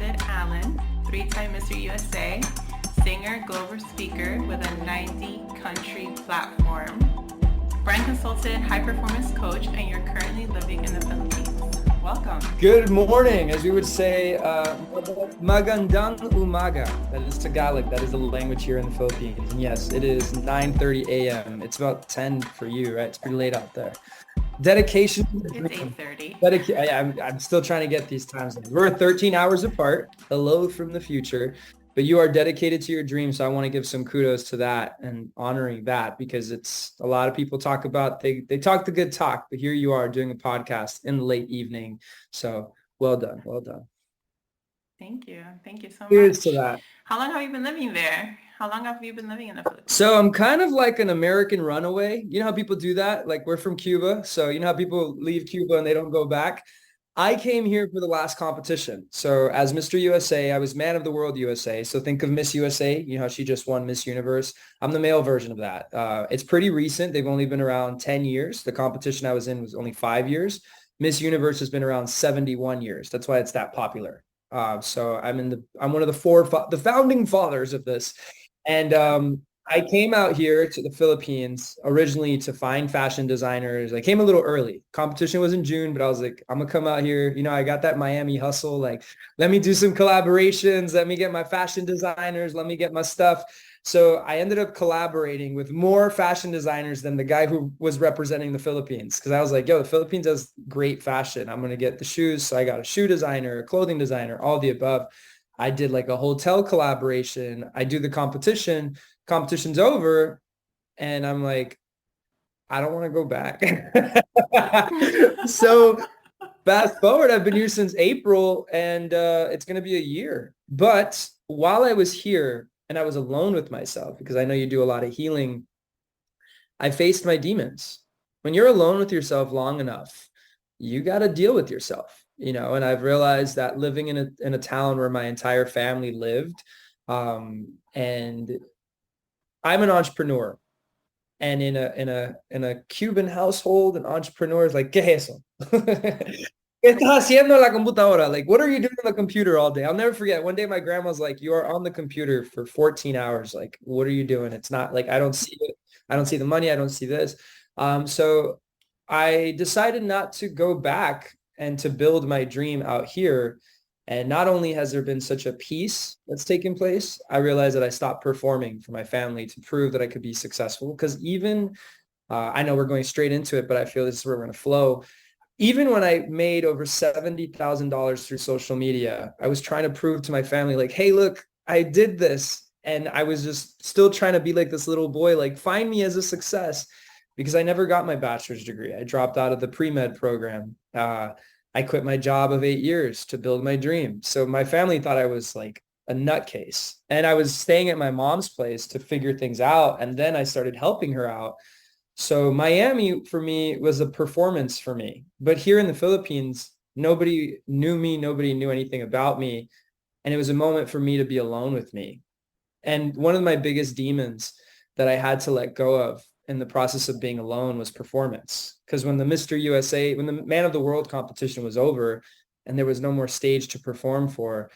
Branden Alaen, three-time Mr. USA, singer, global speaker with a 90-country platform, brand consultant, high-performance coach, and you're currently living in the Philippines. Welcome. Good morning. As we would say, magandang umaga. That is Tagalog. That is the language here in the Philippines. And yes, it is 9:30 a.m. It's about 10 for you, right? It's pretty late out there. Dedication. It's 8:30. I'm still trying to get these times. We're 13 hours apart. Hello from the future. But you are dedicated to your dream. So I want to give some kudos to that and honoring that, because it's a lot of people talk about, they talk the good talk, but here you are doing a podcast in the late evening. So well done. Well done. Thank you. Thank you so Cheers much. to that. How long have you been living there? How long have you been living in the Philippines? So I'm kind of like an American runaway. You know how people do that? Like, we're from Cuba. So you know how people leave Cuba and they don't go back? I came here for the last competition. So as Mr. USA, I was Man of the World USA. So think of Miss USA, you know how she just won Miss Universe. I'm the male version of that. It's pretty recent. They've only been around 10 years. The competition I was in was only 5 years. Miss Universe has been around 71 years. That's why it's that popular. So I'm one of the founding fathers of this. And I came out here to the Philippines originally to find fashion designers. I came a little early. Competition was in June, but I was like, I'm gonna come out here. You know, I got that Miami hustle. Like, let me do some collaborations. Let me get my fashion designers. Let me get my stuff. So I ended up collaborating with more fashion designers than the guy who was representing the Philippines. Because I was like, yo, the Philippines has great fashion. I'm going to get the shoes. So I got a shoe designer, a clothing designer, all the above. I did like a hotel collaboration. I do the competition. Competition's over. And I'm like, I don't want to go back. So fast forward, I've been here since April, and it's going to be a year. But while I was here and I was alone with myself, because I know you do a lot of healing, I faced my demons. When you're alone with yourself long enough, you got to deal with yourself, you know, and I've realized that living in a town where my entire family lived, and I'm an entrepreneur. And in a Cuban household, an entrepreneur is like, ¿qué es eso? ¿Qué estás haciendo en la computadora? Like, what are you doing on the computer all day? I'll never forget. One day my grandma's like, you are on the computer for 14 hours. Like, what are you doing? It's not like, I don't see it. I don't see the money. I don't see this. So I decided not to go back and to build my dream out here. And not only has there been such a peace that's taken place, I realized that I stopped performing for my family to prove that I could be successful. Because even, I know we're going straight into it, but I feel this is where we're going to flow. Even when I made over $70,000 through social media, I was trying to prove to my family, like, hey, look, I did this. And I was just still trying to be like this little boy, like, find me as a success, because I never got my bachelor's degree. I dropped out of the pre-med program. I quit my job of 8 years to build my dream. So my family thought I was like a nutcase. And I was staying at my mom's place to figure things out. And then I started helping her out. So Miami for me was a performance for me. But here in the Philippines, nobody knew me. Nobody knew anything about me. And it was a moment for me to be alone with me. And one of my biggest demons that I had to let go of in the process of being alone was performance. Because when the Mr. USA, when the Man of the World competition was over and there was no more stage to perform for,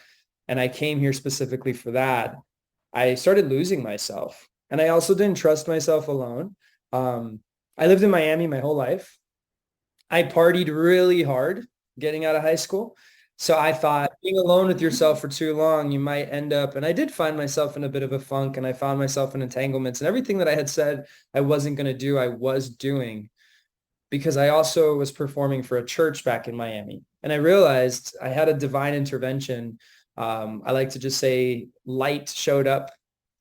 and I came here specifically for that, I started losing myself. And I also didn't trust myself alone. I lived in Miami my whole life. I partied really hard getting out of high school. So I thought being alone with yourself for too long, you might end up, and I did find myself in a bit of a funk, and I found myself in entanglements, and everything that I had said I wasn't going to do, I was doing, because I also was performing for a church back in Miami. And I realized I had a divine intervention. I like to just say light showed up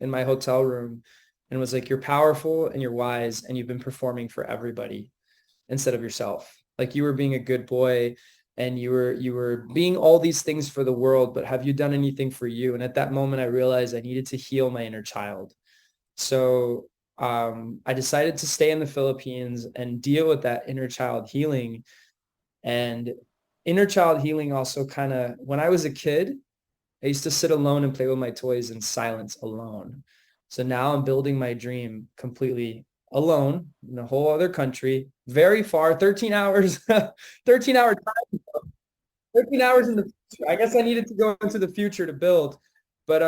in my hotel room and was like, you're powerful and you're wise, and you've been performing for everybody instead of yourself. Like, you were being a good boy and you were being all these things for the world, but have you done anything for you? And at that moment, I realized I needed to heal my inner child. So I decided to stay in the Philippines and deal with that inner child healing. And inner child healing also kind of, when I was a kid, I used to sit alone and play with my toys in silence alone. So now I'm building my dream completely alone in a whole other country, very far, 13 hours, 13-hour time. 13 hours in the future. I guess I needed to go into the future to build. But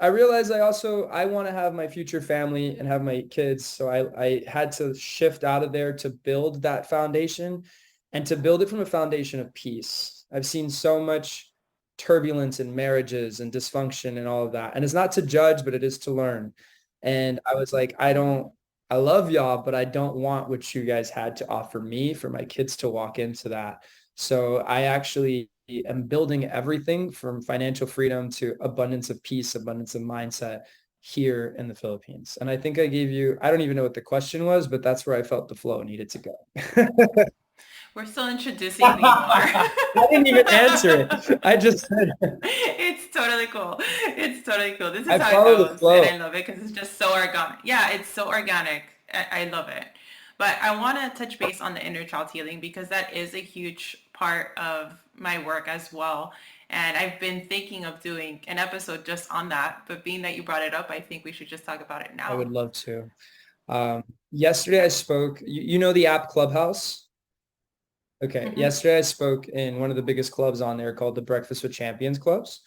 I realized I want to have my future family and have my kids. So I had to shift out of there to build that foundation and to build it from a foundation of peace. I've seen so much turbulence in marriages and dysfunction and all of that. And it's not to judge, but it is to learn. And I was like, I love y'all, but I don't want what you guys had to offer me for my kids to walk into that. So I actually am building everything from financial freedom to abundance of peace, abundance of mindset here in the Philippines. And I think I gave you, I don't even know what the question was, but that's where I felt the flow needed to go. We're still introducing me more. I didn't even answer it. I just said It's totally cool. It's totally cool. This is I how it follow the goes, and flow. I love it because it's just so organic. Yeah, it's so organic. I love it. But I want to touch base on the inner child healing because that is a huge part of my work as well. And I've been thinking of doing an episode just on that. But being that you brought it up, I think we should just talk about it I would now. love to. Yesterday I spoke, you know the app Clubhouse? Okay. Hmm. Yesterday I spoke in one of the biggest clubs on there called the Breakfast with Champions clubs.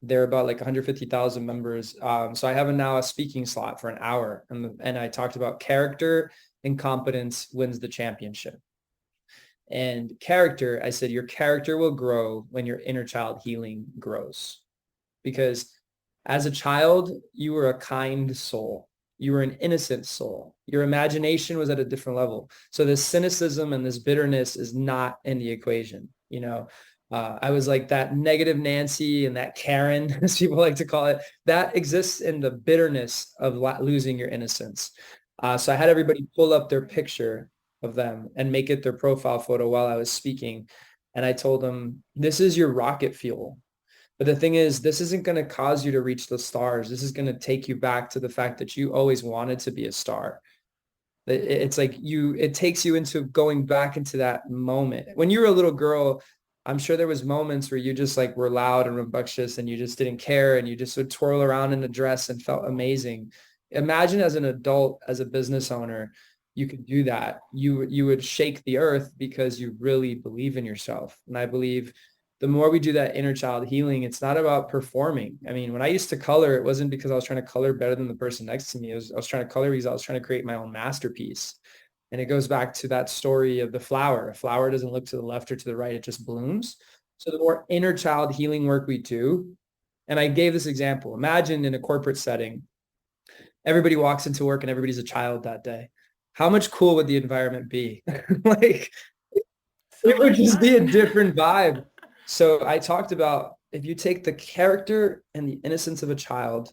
They're about like 150,000 members. So I have now a speaking slot for an hour, and I talked about character and competence wins the championship. And character, I said, your character will grow when your inner child healing grows. Because as a child, you were a kind soul. You were an innocent soul. Your imagination was at a different level. So this cynicism and this bitterness is not in the equation. I was like that negative Nancy and that Karen, as people like to call it, that exists in the bitterness of losing your innocence. So I had everybody pull up their picture of them and make it their profile photo while I was speaking. And I told them, this is your rocket fuel. But the thing is, this isn't going to cause you to reach the stars. This is going to take you back to the fact that you always wanted to be a star. It's like it takes you into going back into that moment. When you were a little girl, I'm sure there was moments where you just like were loud and rambunctious and you just didn't care and you just would twirl around in a dress and felt amazing. Imagine as an adult, as a business owner, you could do that. You would shake the earth because you really believe in yourself. And I believe the more we do that inner child healing, it's not about performing. I mean, when I used to color, it wasn't because I was trying to color better than the person next to me. I was trying to color because I was trying to create my own masterpiece. And it goes back to that story of the flower. A flower doesn't look to the left or to the right. It just blooms. So the more inner child healing work we do, and I gave this example. Imagine in a corporate setting, everybody walks into work and everybody's a child that day. How much cool would the environment be? Like So it would much just be a fun. different vibe. So I talked about if you take the character and the innocence of a child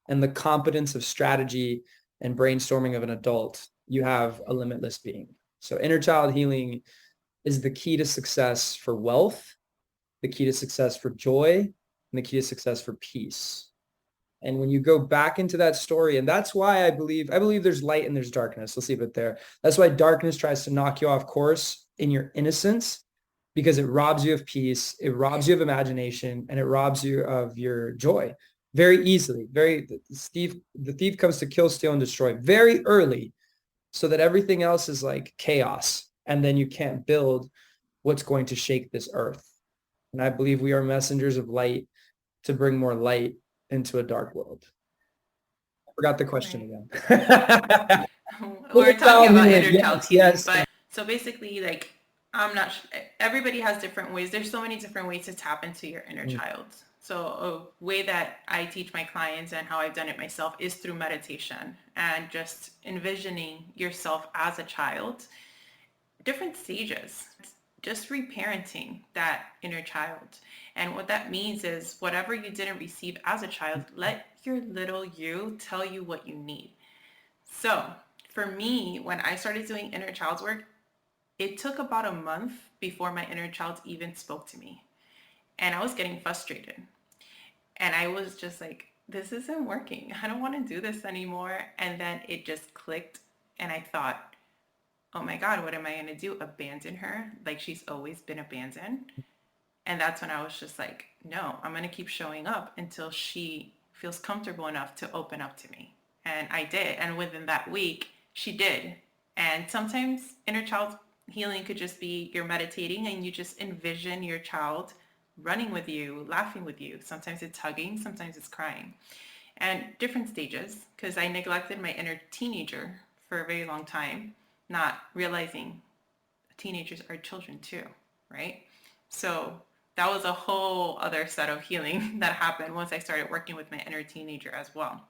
and the competence of strategy and brainstorming of an adult, you have a limitless being. So inner child healing is the key to success for wealth, the key to success for joy, and the key to success for peace. And when you go back into that story, and that's why I believe there's light and there's darkness. Let's leave it there. That's why darkness tries to knock you off course in your innocence because it robs you of peace, it robs you of imagination, and it robs you of your joy very easily. The thief comes to kill, steal, and destroy very early so that everything else is like chaos. And then you can't build what's going to shake this earth. And I believe we are messengers of light to bring more light into a dark world. I forgot the question Right. again. We're Inner talking child about healing. inner child Yes, healing, yes. but so basically, like, I'm not. Everybody has different ways. There's so many different ways to tap into your inner Mm. child. So a way that I teach my clients and how I've done it myself is through meditation and just envisioning yourself as a child, different stages, just reparenting that inner child. And what that means is whatever you didn't receive as a child, let your little you tell you what you need. So for me, when I started doing inner child work, it took about a month before my inner child even spoke to me. And I was getting frustrated. And I was just like, this isn't working. I don't want to do this anymore. And then it just clicked. And I thought, oh my God, what am I going to do? Abandon her like she's always been abandoned? And that's when I was just like, no, I'm going to keep showing up until she feels comfortable enough to open up to me. And I did. And within that week, she did. And sometimes inner child healing could just be you're meditating and you just envision your child running with you, laughing with you. Sometimes it's hugging, sometimes it's crying. And different stages, because I neglected my inner teenager for a very long time, not realizing teenagers are children too, right? So that was a whole other set of healing that happened once I started working with my inner teenager as well.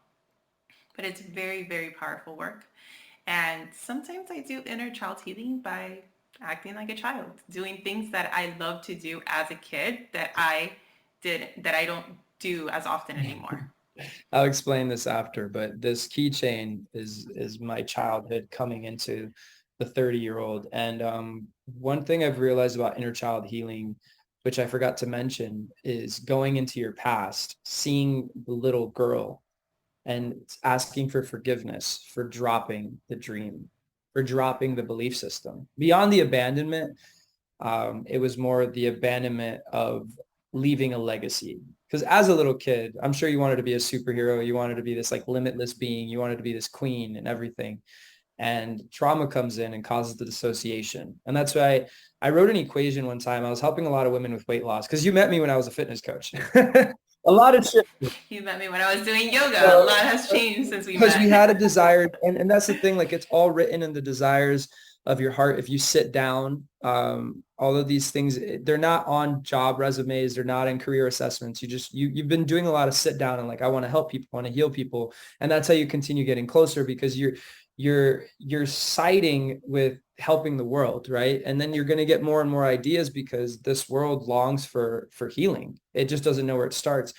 But it's very, very powerful work. And sometimes I do inner child healing by acting like a child, doing things that I loved to do as a kid that I don't do as often anymore. I'll explain this after, but this keychain is my childhood coming into the 30-year-old. And one thing I've realized about inner child healing, which I forgot to mention, is going into your past, seeing the little girl and asking for forgiveness for dropping the dream, for dropping the belief system. Beyond the abandonment, it was more the abandonment of leaving a legacy. Because as a little kid, I'm sure you wanted to be a superhero. You wanted to be this like limitless being. You wanted to be this queen and everything. And trauma comes in and causes the dissociation. And that's why I wrote an equation one time. I was helping a lot of women with weight loss because you met me when I was a fitness coach. A lot of shit. You met me when I was doing yoga. A lot has changed since we met. Because we had a desire, and that's the thing, like it's all written in the desires of your heart. If you sit down, all of these things, they're not on job resumes, they're not in career assessments. You've been doing a lot of sit down and like, I want to help people, I want to heal people. And that's how you continue getting closer, because you're siding with helping the world, right? And then you're going to get more and more ideas because this world longs for healing. It just doesn't know where it starts.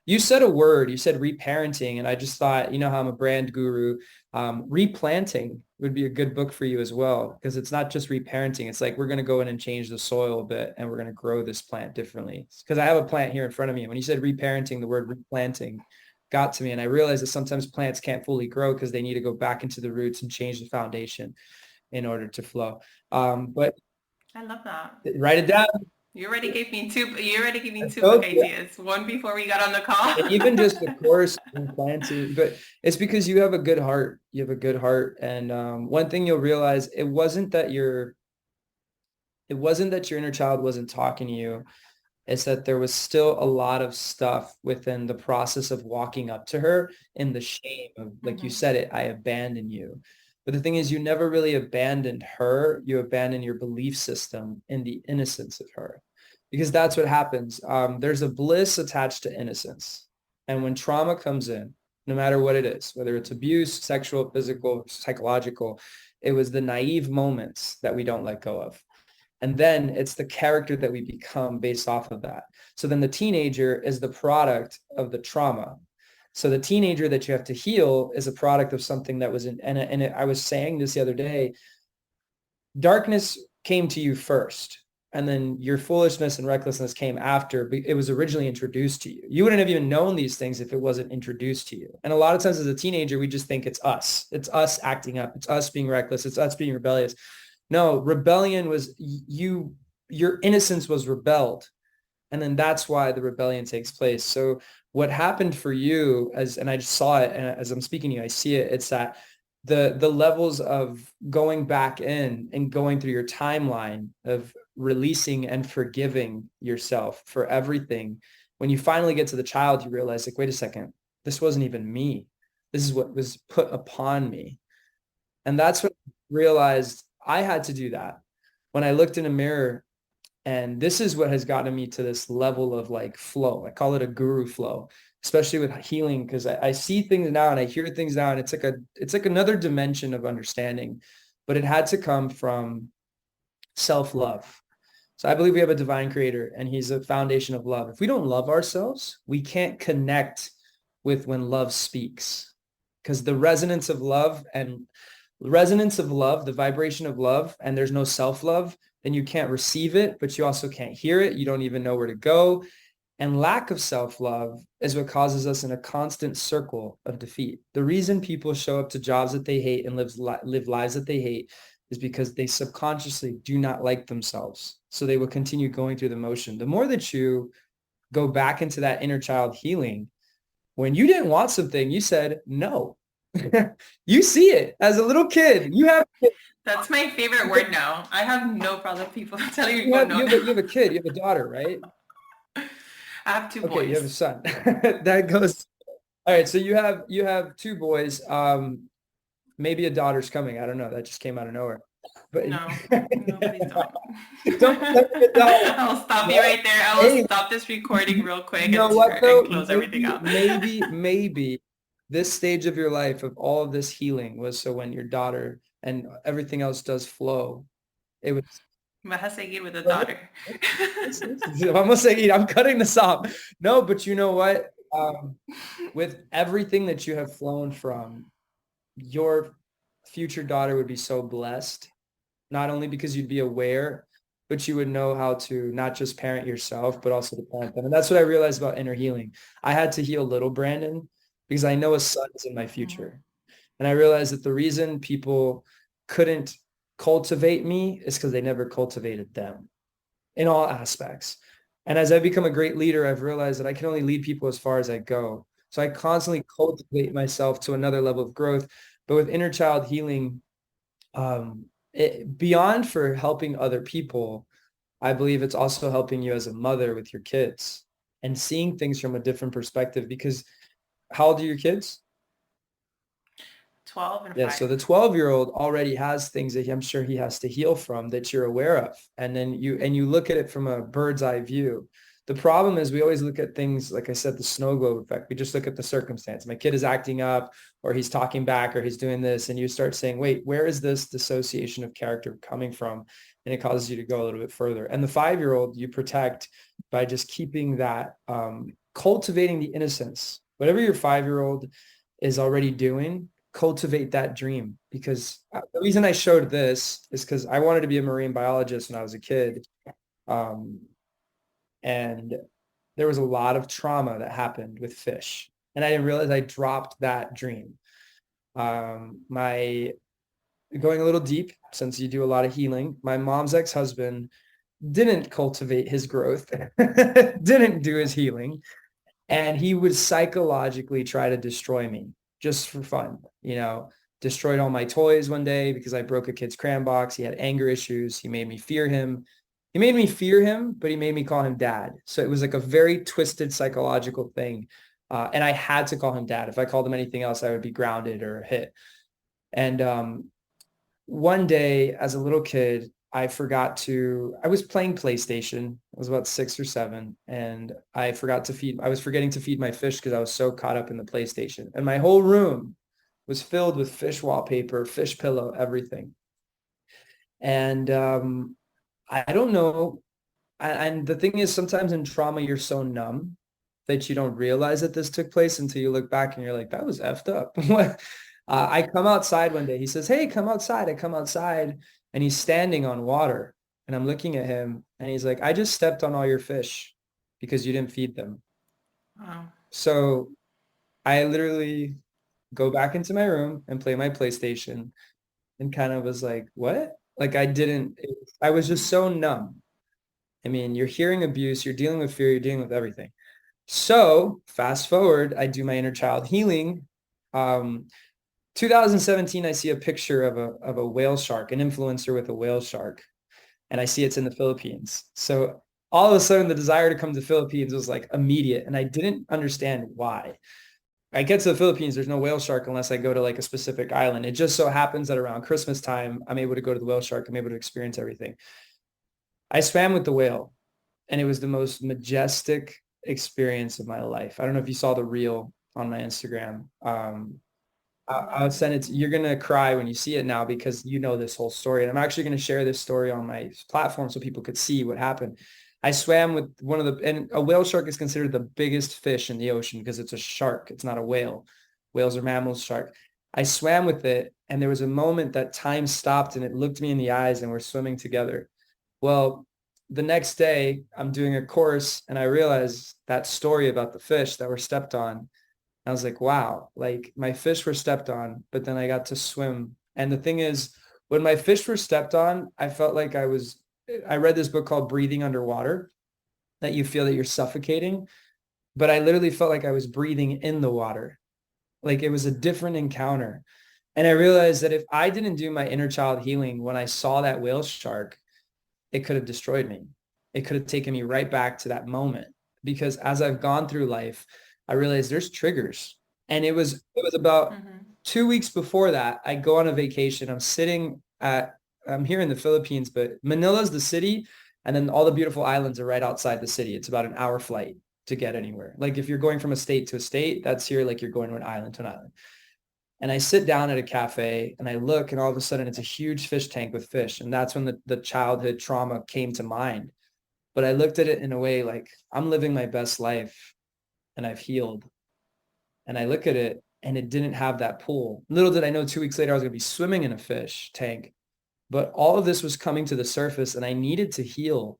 You said a word, you said reparenting, and I just thought, you know how I'm a brand guru, replanting would be a good book for you as well, because it's not just reparenting. It's like, we're going to go in and change the soil a bit, and we're going to grow this plant differently. Because I have a plant here in front of me. When you said reparenting, the word replanting got to me. And I realized that sometimes plants can't fully grow because they need to go back into the roots and change the foundation in order to flow. But I love that. Write it down. You already gave me two book ideas. One before we got on the call. And even just the course and planting, but it's because you have a good heart. You have a good heart. And one thing you'll realize, it wasn't that your inner child wasn't talking to you. It's that there was still a lot of stuff within the process of walking up to her in the shame of, like you said it, I abandoned you. But the thing is, you never really abandoned her. You abandoned your belief system in the innocence of her, because that's what happens. There's a bliss attached to innocence. And when trauma comes in, no matter what it is, whether it's abuse, sexual, physical, psychological, it was the naive moments that we don't let go of. And then it's the character that we become based off of that. So then the teenager is the product of the trauma. So the teenager that you have to heal is a product of something that was in, and I was saying this the other day, darkness came to you first, and then your foolishness and recklessness came after. But it was originally introduced to you. You wouldn't have even known these things if it wasn't introduced to you. And a lot of times as a teenager, we just think it's us. It's us acting up. It's us being reckless. It's us being rebellious. No, rebellion was your innocence was rebelled. And then that's why the rebellion takes place. So what happened for you, and I just saw it, and as I'm speaking to you, I see it, it's that the levels of going back in and going through your timeline of releasing and forgiving yourself for everything. When you finally get to the child, you realize, like, wait a second, this wasn't even me. This is what was put upon me. And that's what I realized. I had to do that when I looked in a mirror. And this is what has gotten me to this level of like flow. I call it a guru flow, especially with healing, because I see things now and I hear things now, and it's like another dimension of understanding, but it had to come from self-love. So I believe we have a divine creator, and he's a foundation of love. If we don't love ourselves, we can't connect with when love speaks, because the resonance of love, the vibration of love, and there's no self-love, then you can't receive it, but you also can't hear it. You don't even know where to go. And lack of self-love is what causes us in a constant circle of defeat. The reason people show up to jobs that they hate and live lives that they hate is because they subconsciously do not like themselves. So they will continue going through the motion. The more that you go back into that inner child healing, when you didn't want something, you said no. You see it as a little kid. That's my favorite word now. I have no problem people telling me you have a kid, you have a daughter, right? I have two Okay, you have a boys. son. That goes. All right, so you have two boys. Maybe a daughter's coming. I don't know. That just came out of nowhere. But No, no, please don't. don't let me a daughter. I'll stop you No. right there. I will Hey, stop this recording real quick you know and what and though? close everything Maybe, out. maybe this stage of your life of all of this healing was so when your daughter and everything else does flow, it was. Vas a seguir with the daughter. Vamos a seguir. I'm cutting this off. No, but you know what? With everything that you have flown from, your future daughter would be so blessed, not only because you'd be aware, but you would know how to not just parent yourself, but also to parent them. And that's what I realized about inner healing. I had to heal little Branden because I know a son is in my Mhm. future. And I realized that the reason people couldn't cultivate me is because they never cultivated them in all aspects. And as I've become a great leader, I've realized that I can only lead people as far as I go. So I constantly cultivate myself to another level of growth. But with inner child healing, beyond for helping other people, I believe it's also helping you as a mother with your kids and seeing things from a different perspective. Because how old are your kids? 12 and Yeah, 5. so the 12-year-old already has things that I'm sure he has to heal from that you're aware of. And then you look at it from a bird's eye view. The problem is we always look at things, like I said, the snow globe effect. We just look at the circumstance. My kid is acting up, or he's talking back, or he's doing this. And you start saying, wait, where is this dissociation of character coming from? And it causes you to go a little bit further. And the 5-year-old you protect by just keeping that, cultivating the innocence. Whatever your 5-year-old is already doing, cultivate that dream. Because the reason I showed this is because I wanted to be a marine biologist when I was a kid. Um, and there was a lot of trauma that happened with fish. And I didn't realize I dropped that dream. My going a little deep, since you do a lot of healing, my mom's ex-husband didn't cultivate his growth, didn't do his healing, and he would psychologically try to destroy me just for fun. Destroyed all my toys one day because I broke a kid's crayon box. He had anger issues. He made me fear him. But he made me call him dad. So it was like a very twisted psychological thing. And I had to call him dad. If I called him anything else, I would be grounded or hit. And one day as a little kid, I was playing PlayStation. I was about 6 or 7, and I was forgetting to feed my fish because I was so caught up in the PlayStation. And my whole room was filled with fish wallpaper, fish pillow, everything. And I don't know. And the thing is, sometimes in trauma, you're so numb that you don't realize that this took place until you look back and you're like, that was effed up. I come outside one day. He says, hey, come outside. I come outside and he's standing on water. And I'm looking at him and he's like, I just stepped on all your fish because you didn't feed them. Wow. So I literally go back into my room and play my PlayStation and kind of was like, what? Like I was just so numb. I mean, you're hearing abuse, you're dealing with fear, you're dealing with everything. So fast forward, I do my inner child healing. 2017, I see a picture of a whale shark, an influencer with a whale shark, and I see it's in the Philippines. So all of a sudden, the desire to come to the Philippines was like immediate, and I didn't understand why. I get to the Philippines, there's no whale shark unless I go to like a specific island. It just so happens that around Christmas time, I'm able to go to the whale shark. I'm able to experience everything. I swam with the whale, and it was the most majestic experience of my life. I don't know if you saw the reel on my Instagram. I'll send it. You're going to cry when you see it now because you know this whole story. And I'm actually going to share this story on my platform so people could see what happened. I swam with and a whale shark is considered the biggest fish in the ocean because it's a shark. It's not a whale. Whales are mammals, shark. I swam with it, and there was a moment that time stopped and it looked me in the eyes and we're swimming together. Well, the next day I'm doing a course and I realized that story about the fish that were stepped on. I was like, wow, like my fish were stepped on, but then I got to swim. And the thing is, when my fish were stepped on, I felt like I read this book called Breathing Underwater, that you feel that you're suffocating, but I literally felt like I was breathing in the water. Like it was a different encounter. And I realized that if I didn't do my inner child healing when I saw that whale shark, it could have destroyed me. It could have taken me right back to that moment. because as I've gone through life, I realized there's triggers. And it was about Mm-hmm. 2 weeks before that, I go on a vacation. I'm here in the Philippines, but Manila's the city, and then all the beautiful islands are right outside the city. It's about an hour flight to get anywhere. Like if you're going from a state to a state, that's here, like you're going to an island to an island. And I sit down at a cafe and I look, and all of a sudden it's a huge fish tank with fish. And that's when the childhood trauma came to mind. But I looked at it in a way like I'm living my best life and I've healed. And I look at it and it didn't have that pool. Little did I know 2 weeks later I was going to be swimming in a fish tank. But all of this was coming to the surface and I needed to heal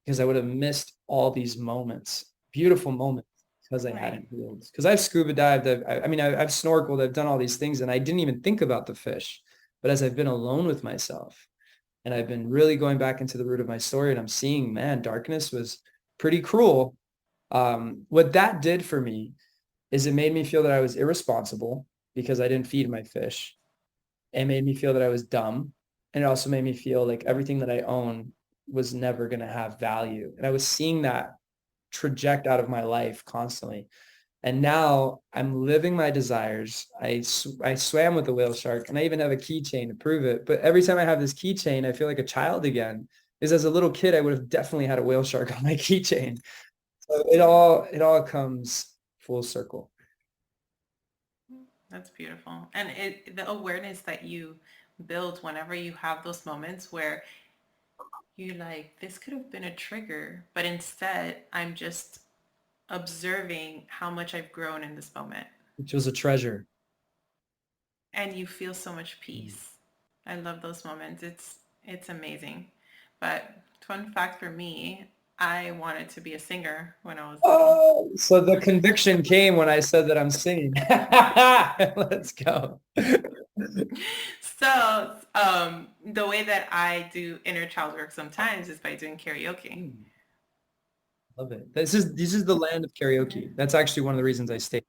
because I would have missed all these moments, beautiful moments, because I hadn't Right. healed. Because I've scuba dived, I've snorkeled, I've done all these things, and I didn't even think about the fish. But as I've been alone with myself, and I've been really going back into the root of my story, and I'm seeing, man, darkness was pretty cruel. What that did for me is it made me feel that I was irresponsible because I didn't feed my fish. It made me feel that I was dumb. And it also made me feel like everything that I own was never going to have value. And I was seeing that traject out of my life constantly. And now I'm living my desires. I swam with the whale shark, and I even have a keychain to prove it. But every time I have this keychain, I feel like a child again. Because as a little kid, I would have definitely had a whale shark on my keychain. So it all comes full circle. That's beautiful. And the awareness that you build whenever you have those moments where you're like, this could have been a trigger, but instead I'm just observing how much I've grown in this moment. Which was a treasure. And you feel so much peace. I love those moments. It's amazing. But fun fact for me, I wanted to be a singer when I was little. Oh, so the conviction came when I said that I'm singing. Let's go. So the way that I do inner child work sometimes is by doing karaoke. Love it. This is the land of karaoke. That's actually one of the reasons I stayed.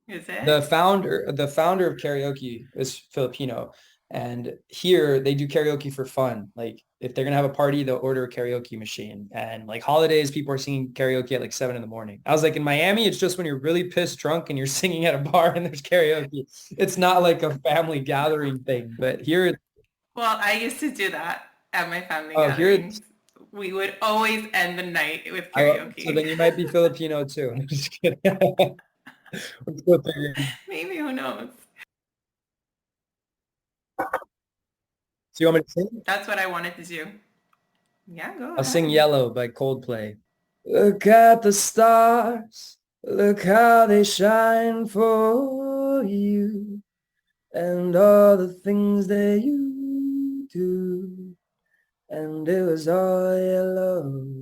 Is The it? founder, the founder of karaoke is Filipino. And here they do karaoke for fun. Like if they're gonna have a party, they'll order a karaoke machine. And like holidays, people are singing karaoke at like 7 in the morning. I was like, in Miami, it's just when you're really pissed drunk and you're singing at a bar and there's karaoke. It's not like a family gathering thing. But here, Well, I used to do that at my family oh, here, gatherings. We would always end the night with so karaoke. then you might be Filipino too. I'm just kidding. Let's go figure. Maybe, who knows? So you want me to sing? That's what I wanted to do. Yeah, go I'll sing ahead. Yellow by Coldplay. Look at the stars, look how they shine for you, and all the things that you do, and it was all yellow.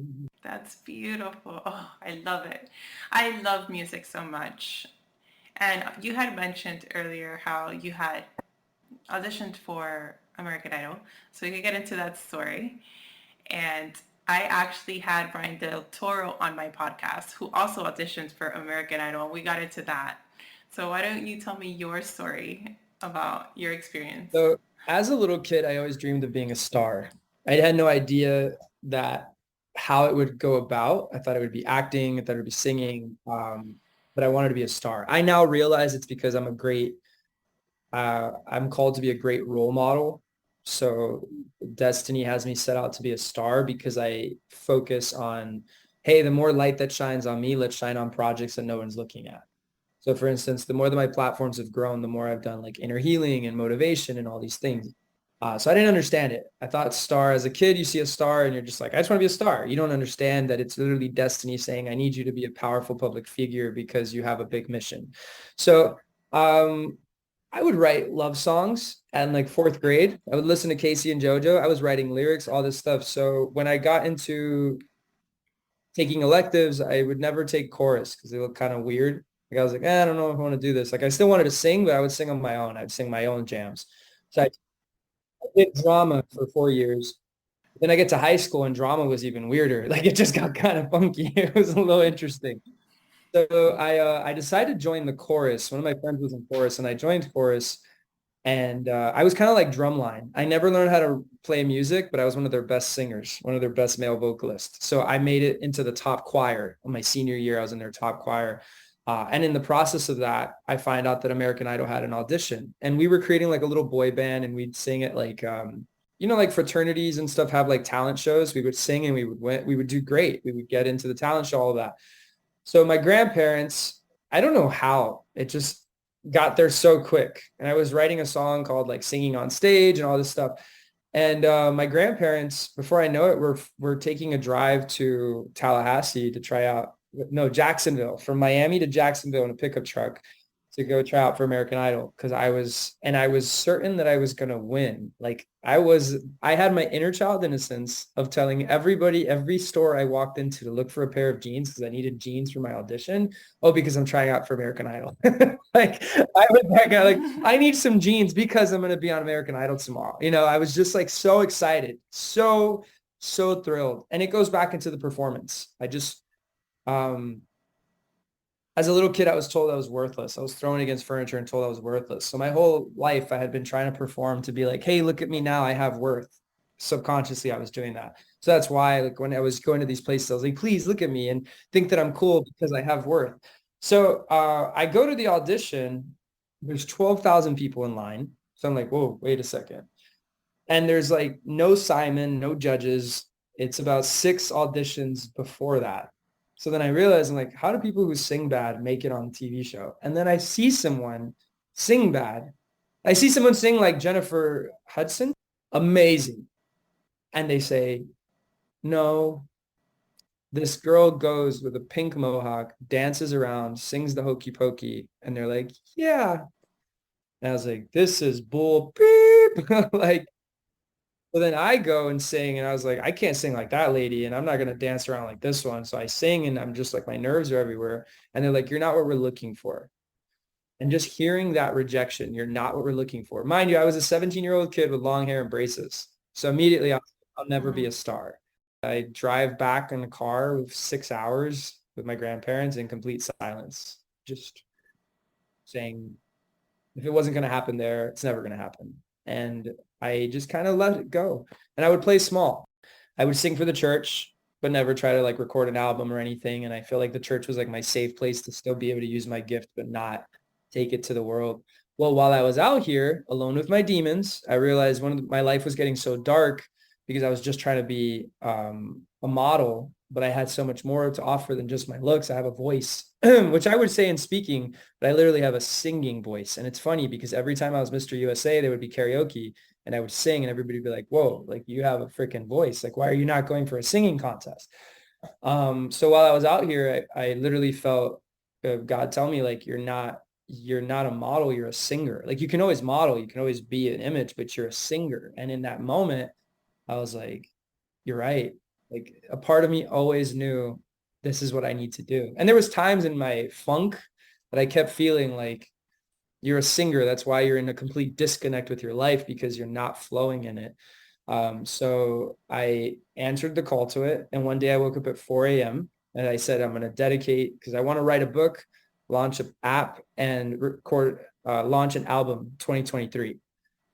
That's beautiful. Oh, I love it. I love music so much. And you had mentioned earlier how you had auditioned for American Idol. So we could get into that story. And I actually had Brian Del Toro on my podcast, who also auditioned for American Idol. And we got into that. So why don't you tell me your story about your experience? So as a little kid, I always dreamed of being a star. I had no idea that how it would go about. I thought it would be acting, I thought it would be singing, but I wanted to be a star. I now realize it's because I'm called to be a great role model. So destiny has me set out to be a star because I focus on, hey, the more light that shines on me, let's shine on projects that no one's looking at. So for instance, the more that my platforms have grown, the more I've done like inner healing and motivation and all these things. So I didn't understand it. I thought star as a kid, you see a star and you're just like, I just want to be a star. You don't understand that it's literally destiny saying, I need you to be a powerful public figure because you have a big mission. So I would write love songs in like fourth grade. I would listen to Casey and JoJo. I was writing lyrics, all this stuff. So when I got into taking electives, I would never take chorus because they look kind of weird. Like I was like, I don't know if I want to do this. Like I still wanted to sing, but I would sing on my own. I'd sing my own jams. So I did drama for 4 years. Then I get to high school and drama was even weirder. Like it just got kind of funky. It was a little interesting. So I decided to join the chorus. One of my friends was in chorus and I joined chorus. And I was kind of like drumline. I never learned how to play music, but I was one of their best singers, one of their best male vocalists. So I made it into the top choir. In my senior year, I was in their top choir. And in the process of that, I find out that American Idol had an audition, and we were creating like a little boy band, and we'd sing at like, like fraternities and stuff have like talent shows. We would sing and we would do great. We would get into the talent show, all of that. So my grandparents, I don't know how it just got there so quick. And I was writing a song called like Singing on Stage and all this stuff. And my grandparents, before I know it, were taking a drive to Tallahassee to try out, no, Jacksonville, from Miami to Jacksonville in a pickup truck to go try out for American Idol. Cause I was certain that I was going to win. Like I had my inner child innocence of telling everybody, every store I walked into to look for a pair of jeans because I needed jeans for my audition. Oh, because I'm trying out for American Idol. Like I was that guy, like I need some jeans because I'm going to be on American Idol tomorrow. I was just like so excited, so thrilled. And it goes back into the performance. I just, as a little kid, I was told I was worthless. I was thrown against furniture and told I was worthless. So my whole life, I had been trying to perform to be like, hey, look at me now. I have worth. Subconsciously, I was doing that. So that's why, like, when I was going to these places, I was like, please look at me and think that I'm cool because I have worth. So I go to the audition. There's 12,000 people in line. So I'm like, whoa, wait a second. And there's like no Simon, no judges. It's about 6 auditions before that. So then I realized, I'm like, how do people who sing bad make it on a TV show? And then I see someone sing bad. I see someone sing like Jennifer Hudson, amazing. And they say, no, this girl goes with a pink mohawk, dances around, sings the hokey pokey. And they're like, yeah. And I was like, this is bull beep. Like, so then I go and sing, and I was like, I can't sing like that lady, and I'm not going to dance around like this one. So I sing, and I'm just like, my nerves are everywhere. And they're like, you're not what we're looking for. And just hearing that rejection, you're not what we're looking for. Mind you, I was a 17-year-old kid with long hair and braces. So immediately I'll never be a star. I drive back in the car with 6 hours with my grandparents in complete silence, just saying, if it wasn't going to happen there, it's never going to happen. And I just kind of let it go. And I would play small. I would sing for the church, but never try to like record an album or anything. And I feel like the church was like my safe place to still be able to use my gift, but not take it to the world. Well, while I was out here alone with my demons, I realized my life was getting so dark because I was just trying to be a model, but I had so much more to offer than just my looks. I have a voice, which I would say in speaking, but I literally have a singing voice. And it's funny because every time I was Mr. USA, there would be karaoke and I would sing and everybody would be like, whoa, like you have a freaking voice. Like, why are you not going for a singing contest? So while I was out here, I literally felt God tell me, like, you're not a model, you're a singer. Like you can always model, you can always be an image, but you're a singer. And in that moment, I was like, you're right. Like a part of me always knew this is what I need to do. And there was times in my funk that I kept feeling like you're a singer. That's why you're in a complete disconnect with your life because you're not flowing in it. So I answered the call to it. And one day I woke up at 4 a.m. and I said, I'm going to dedicate because I want to write a book, launch an app and launch an album 2023.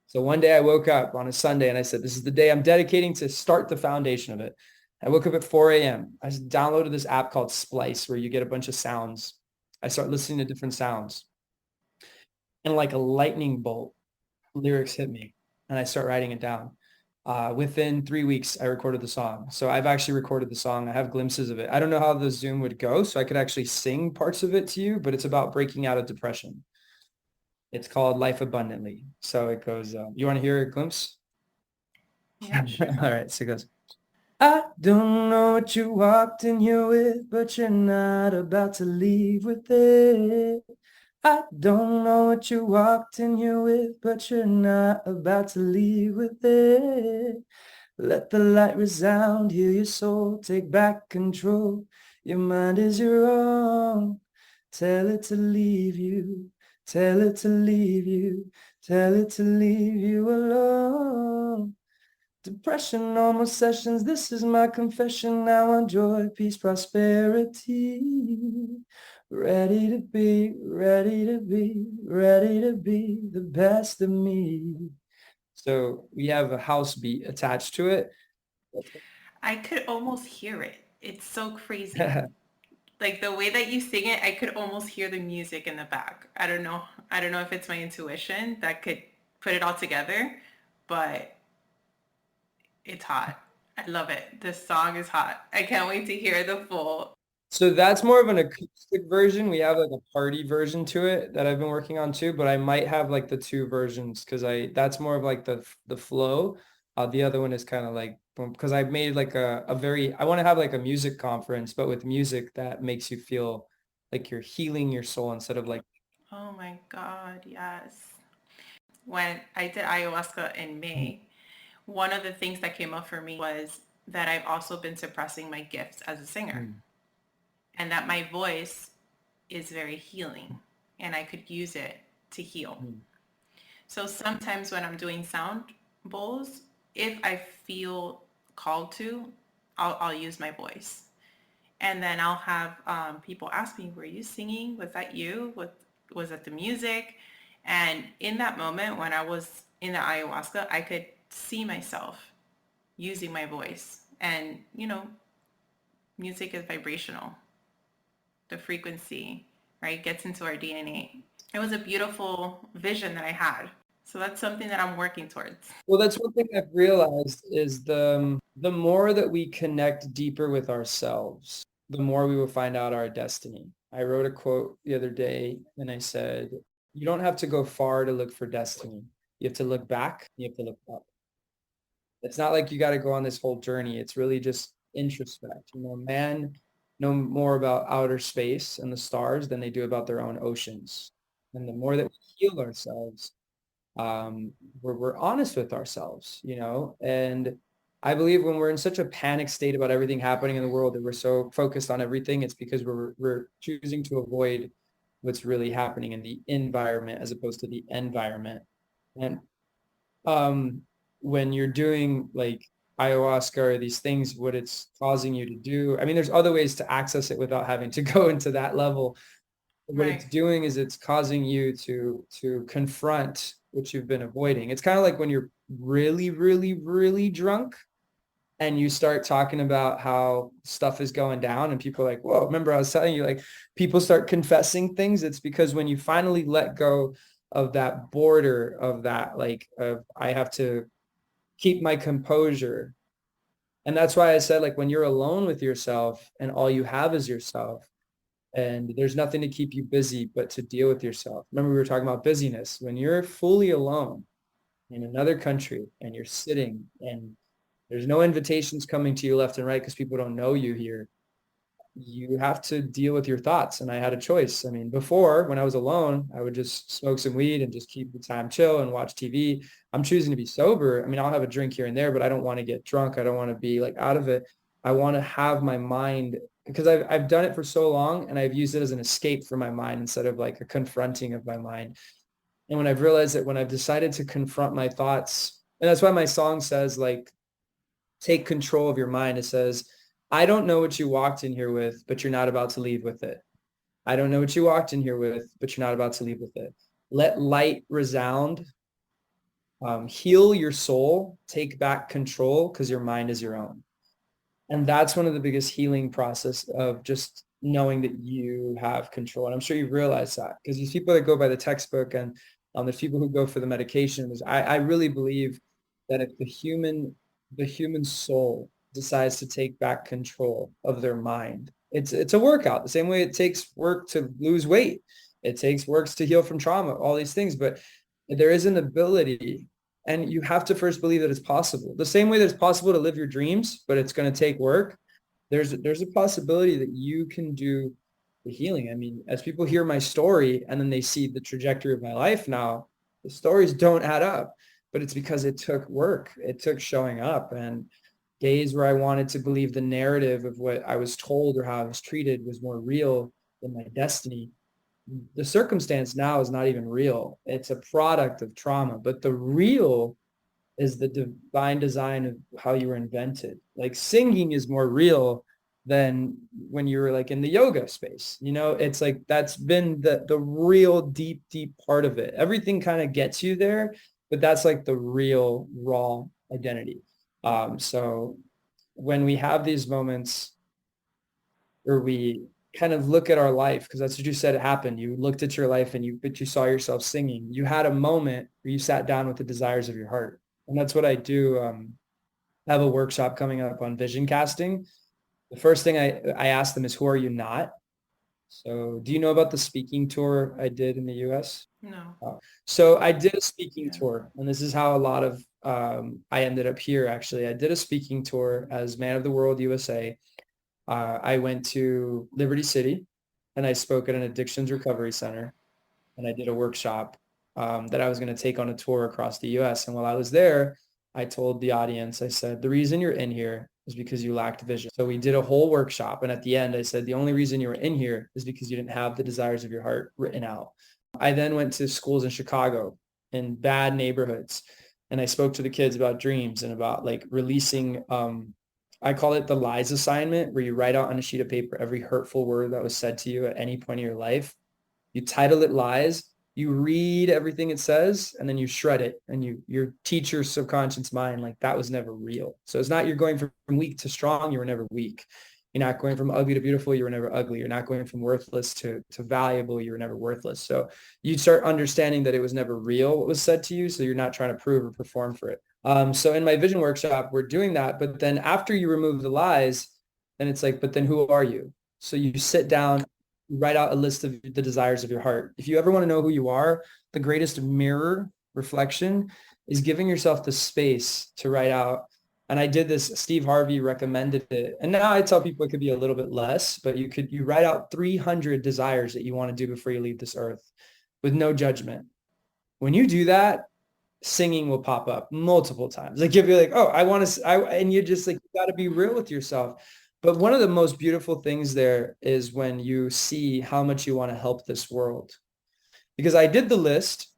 So one day I woke up on a Sunday and I said, this is the day I'm dedicating to start the foundation of it. I woke up at 4 a.m. I downloaded this app called Splice where you get a bunch of sounds. I start listening to different sounds. And like a lightning bolt, lyrics hit me and I start writing it down. Within 3 weeks, I recorded the song. So I've actually recorded the song. I have glimpses of it. I don't know how the Zoom would go, so I could actually sing parts of it to you, but it's about breaking out of depression. It's called Life Abundantly. So it goes, you want to hear a glimpse? Yeah, sure. All right. So it goes, I don't know what you walked in here with, but you're not about to leave with it. I don't know what you walked in here with, but you're not about to leave with it. Let the light resound, heal your soul, take back control. Your mind is your own. Tell it to leave you. Tell it to leave you. Tell it to leave you alone. Depression, normal sessions, this is my confession. Now on joy, peace, prosperity. ready to be, ready to be, ready to be the best of me. So we have a house beat attached to it. I could almost hear it. It's so crazy. Like the way that you sing it, I could almost hear the music in the back. I don't know. I don't know if it's my intuition that could put it all together, but it's hot. I love it. This song is hot. I can't wait to hear the full. So that's more of an acoustic version. We have like a party version to it that I've been working on too, but I might have like the two versions because that's more of like the flow. The other one is kind of like because I made like a very I want to have like a music conference, but with music that makes you feel like you're healing your soul instead of like Oh my God, yes. When I did ayahuasca in May, one of the things that came up for me was that I've also been suppressing my gifts as a singer mm, and that my voice is very healing and I could use it to heal. mm, So sometimes when I'm doing sound bowls, if I feel called to, I'll use my voice. And then I'll have people ask me, were you singing? Was that you? Was that the music? And in that moment when I was in the ayahuasca, I could see myself using my voice. And, music is vibrational. The frequency, right, gets into our DNA. It was a beautiful vision that I had. So that's something that I'm working towards. Well, that's one thing I've realized is the more that we connect deeper with ourselves, the more we will find out our destiny. I wrote a quote the other day and I said, you don't have to go far to look for destiny. You have to look back, you have to look up. It's not like you got to go on this whole journey. It's really just introspect. Man know more about outer space and the stars than they do about their own oceans. And the more that we heal ourselves, we're honest with ourselves, and I believe when we're in such a panic state about everything happening in the world that we're so focused on everything, it's because we're choosing to avoid what's really happening in the environment as opposed to the environment. And um, when you're doing like ayahuasca or these things, what it's causing you to do, I mean, there's other ways to access it without having to go into that level. What it's Right. doing is it's causing you to confront what you've been avoiding. It's kind of like when you're really, really, really drunk and you start talking about how stuff is going down and people are like, whoa, remember I was telling you, like people start confessing things. It's because when you finally let go of that border of that, like of I have to keep my composure. And that's why I said, like, when you're alone with yourself and all you have is yourself, and there's nothing to keep you busy but to deal with yourself. Remember, we were talking about busyness. When you're fully alone in another country and you're sitting and there's no invitations coming to you left and right because people don't know you here, you have to deal with your thoughts. And I had a choice. I mean, before when I was alone, I would just smoke some weed and just keep the time chill and watch TV. I'm choosing to be sober. I mean, I'll have a drink here and there, but I don't want to get drunk. I don't want to be like out of it. I want to have my mind because I've done it for so long and I've used it as an escape for my mind instead of like a confronting of my mind. And when I've realized that when I've decided to confront my thoughts, and that's why my song says like, take control of your mind. It says, I don't know what you walked in here with, but you're not about to leave with it. I don't know what you walked in here with, but you're not about to leave with it. Let light resound, heal your soul, take back control because your mind is your own. And that's one of the biggest healing process of just knowing that you have control. And I'm sure you realize that because these people that go by the textbook and there's people who go for the medication. I really believe that if the human soul decides to take back control of their mind, it's a workout. The same way it takes work to lose weight, it takes works to heal from trauma, all these things. But there is an ability and you have to first believe that it's possible. The same way that it's possible to live your dreams, but it's going to take work. There's a possibility that you can do the healing. I mean, as people hear my story and then they see the trajectory of my life now, the stories don't add up, but it's because it took work. It took showing up and days where I wanted to believe the narrative of what I was told or how I was treated was more real than my destiny. The circumstance now is not even real. It's a product of trauma, but the real is the divine design of how you were invented. Like singing is more real than when you were like in the yoga space. It's like that's been the real deep part of it. Everything kind of gets you there, but that's like the real raw identity. So when we have these moments where we kind of look at our life, because that's what you said happened. You looked at your life and you saw yourself singing. You had a moment where you sat down with the desires of your heart. And that's what I do. I have a workshop coming up on vision casting. The first thing I ask them is, who are you not? So do you know about the speaking tour I did in the US? No. So I did a speaking Yeah. tour, and this is how a lot of I ended up here, actually. I did a speaking tour as Man of the World USA. I went to Liberty City, and I spoke at an addictions recovery center, and I did a workshop that I was going to take on a tour across the US. And while I was there, I told the audience, I said, the reason you're in here is because you lacked vision. So we did a whole workshop. And at the end, I said, the only reason you were in here is because you didn't have the desires of your heart written out. I then went to schools in Chicago in bad neighborhoods. And I spoke to the kids about dreams and about like releasing, I call it the lies assignment, where you write out on a sheet of paper every hurtful word that was said to you at any point in your life. You title it lies, you read everything it says, and then you shred it, and you teach your subconscious mind like that was never real. So it's not you're going from weak to strong, you were never weak. You're not going from ugly to beautiful, you were never ugly. You're not going from worthless to valuable, you were never worthless. So you start understanding that it was never real what was said to you, so you're not trying to prove or perform for it. So in my vision workshop, we're doing that, but then after you remove the lies, then it's like, but then who are you? So you sit down, write out a list of the desires of your heart. If you ever want to know who you are, the greatest mirror reflection is giving yourself the space to write out. And I did this, Steve Harvey recommended it. And now I tell people it could be a little bit less, but you write out 300 desires that you want to do before you leave this earth with no judgment. When you do that, singing will pop up multiple times. Like you'll be like, oh, I want to, and you're just like, you got to be real with yourself. But one of the most beautiful things there is when you see how much you want to help this world. Because I did the list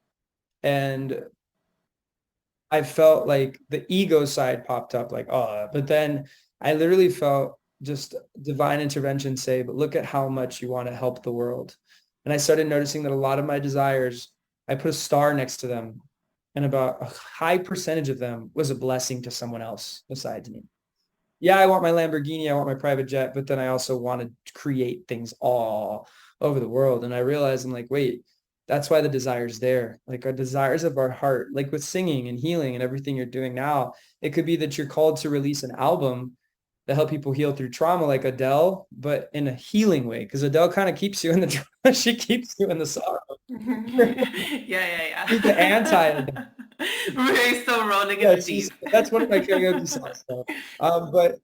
and I felt like the ego side popped up like, oh, but then I literally felt just divine intervention say, but look at how much you want to help the world. And I started noticing that a lot of my desires, I put a star next to them, and about a high percentage of them was a blessing to someone else besides me. Yeah, I want my Lamborghini, I want my private jet, but then I also want to create things all over the world. And I realized I'm like, wait, that's why the desire's there. Like our desires of our heart, like with singing and healing and everything you're doing now, it could be that you're called to release an album that help people heal through trauma like Adele, but in a healing way. Because Adele kind of keeps you in the trauma. She keeps you in the sorrow. Yeah. She's the anti-Adele. We're still rolling in Yeah, the deep. that's one of my karaoke songs. So. But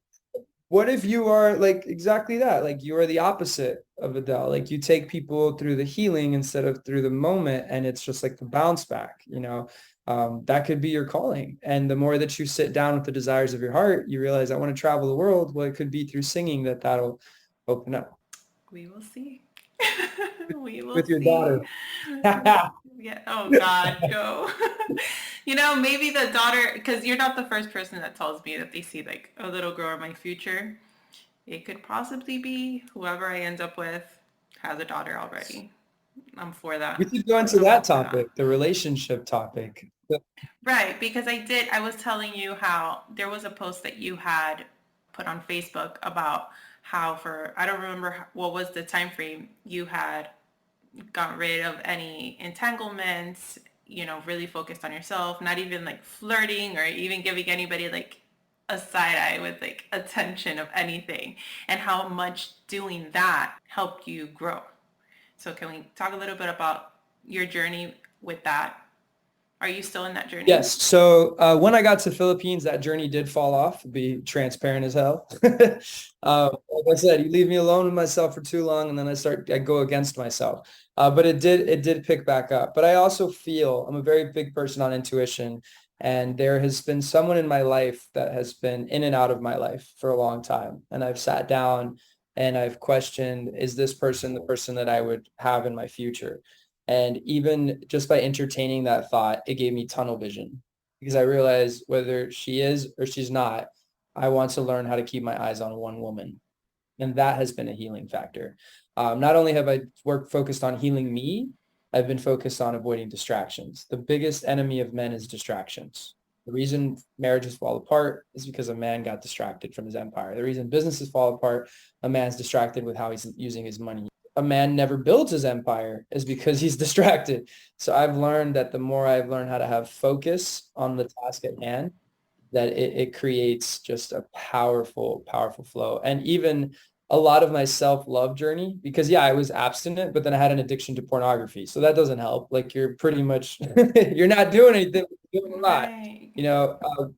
what if you are like exactly that? Like you are the opposite of Adele. Like you take people through the healing instead of through the moment, and it's just like the bounce back. That could be your calling. And the more that you sit down with the desires of your heart, you realize I want to travel the world. Well, it could be through singing that'll open up. We will see. We will With your see. daughter. Yeah. Oh God, no. Maybe the daughter, because you're not the first person that tells me that they see like a little girl in my future. It could possibly be whoever I end up with has a daughter already. I'm for that. We could go into I'm that all for that. topic, the relationship topic. Right, because I was telling you how there was a post that you had put on Facebook about how I don't remember what was the time frame, you had gotten rid of any entanglements, really focused on yourself, not even like flirting or even giving anybody like a side eye with like attention of anything, and how much doing that helped you grow. So can we talk a little bit about your journey with that? Are you still in that journey? Yes. So when I got to Philippines, that journey did fall off, to be transparent as hell. Like I said, you leave me alone with myself for too long, and then I go against myself. But it did pick back up. But I also feel I'm a very big person on intuition. And there has been someone in my life that has been in and out of my life for a long time. And I've sat down and I've questioned, is this person the person that I would have in my future? And even just by entertaining that thought, it gave me tunnel vision, because I realized whether she is or she's not, I want to learn how to keep my eyes on one woman. And that has been a healing factor. Not only have I focused on healing me, I've been focused on avoiding distractions. The biggest enemy of men is distractions. The reason marriages fall apart is because a man got distracted from his empire. The reason businesses fall apart, a man's distracted with how he's using his money. A man never builds his empire is because he's distracted. So I've learned that the more I've learned how to have focus on the task at hand, that it creates just a powerful, powerful flow. And even a lot of my self-love journey, because yeah, I was abstinent, but then I had an addiction to pornography. So that doesn't help. Like you're pretty much, you're not doing anything, you're doing a lot. Right.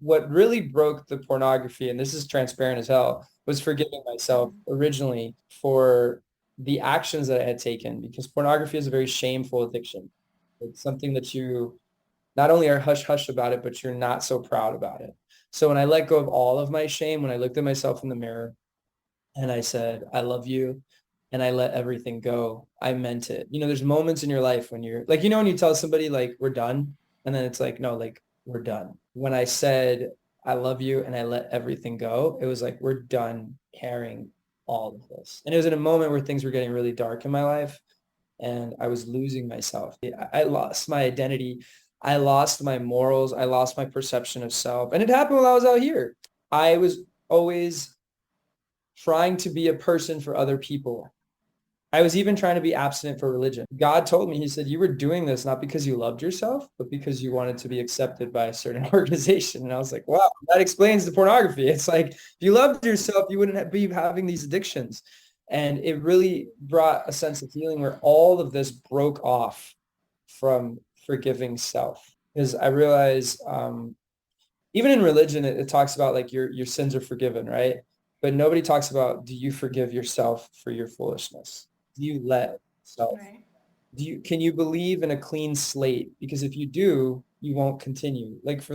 What really broke the pornography, and this is transparent as hell, was forgiving myself originally for the actions that I had taken, because pornography is a very shameful addiction. It's something that you not only are hush hush about it, but you're not so proud about it. So when I let go of all of my shame, when I looked at myself in the mirror and I said, I love you, and I let everything go, I meant it. There's moments in your life when you're like, when you tell somebody like, we're done, and then it's like, no, like we're done. When I said, I love you, and I let everything go, it was like, we're done carrying all of this. And it was in a moment where things were getting really dark in my life and I was losing myself. I lost my identity. I lost my morals. I lost my perception of self. And it happened while I was out here. I was always trying to be a person for other people. I was even trying to be abstinent for religion. God told me, he said, you were doing this not because you loved yourself, but because you wanted to be accepted by a certain organization. And I was like, wow, that explains the pornography. It's like, if you loved yourself, you wouldn't be having these addictions. And it really brought a sense of healing where all of this broke off from forgiving self. Because I realized, even in religion, it talks about like your sins are forgiven, right? But nobody talks about, do you forgive yourself for your foolishness? Do you let self? Right. Can you believe in a clean slate? Because if you do, you won't continue. Like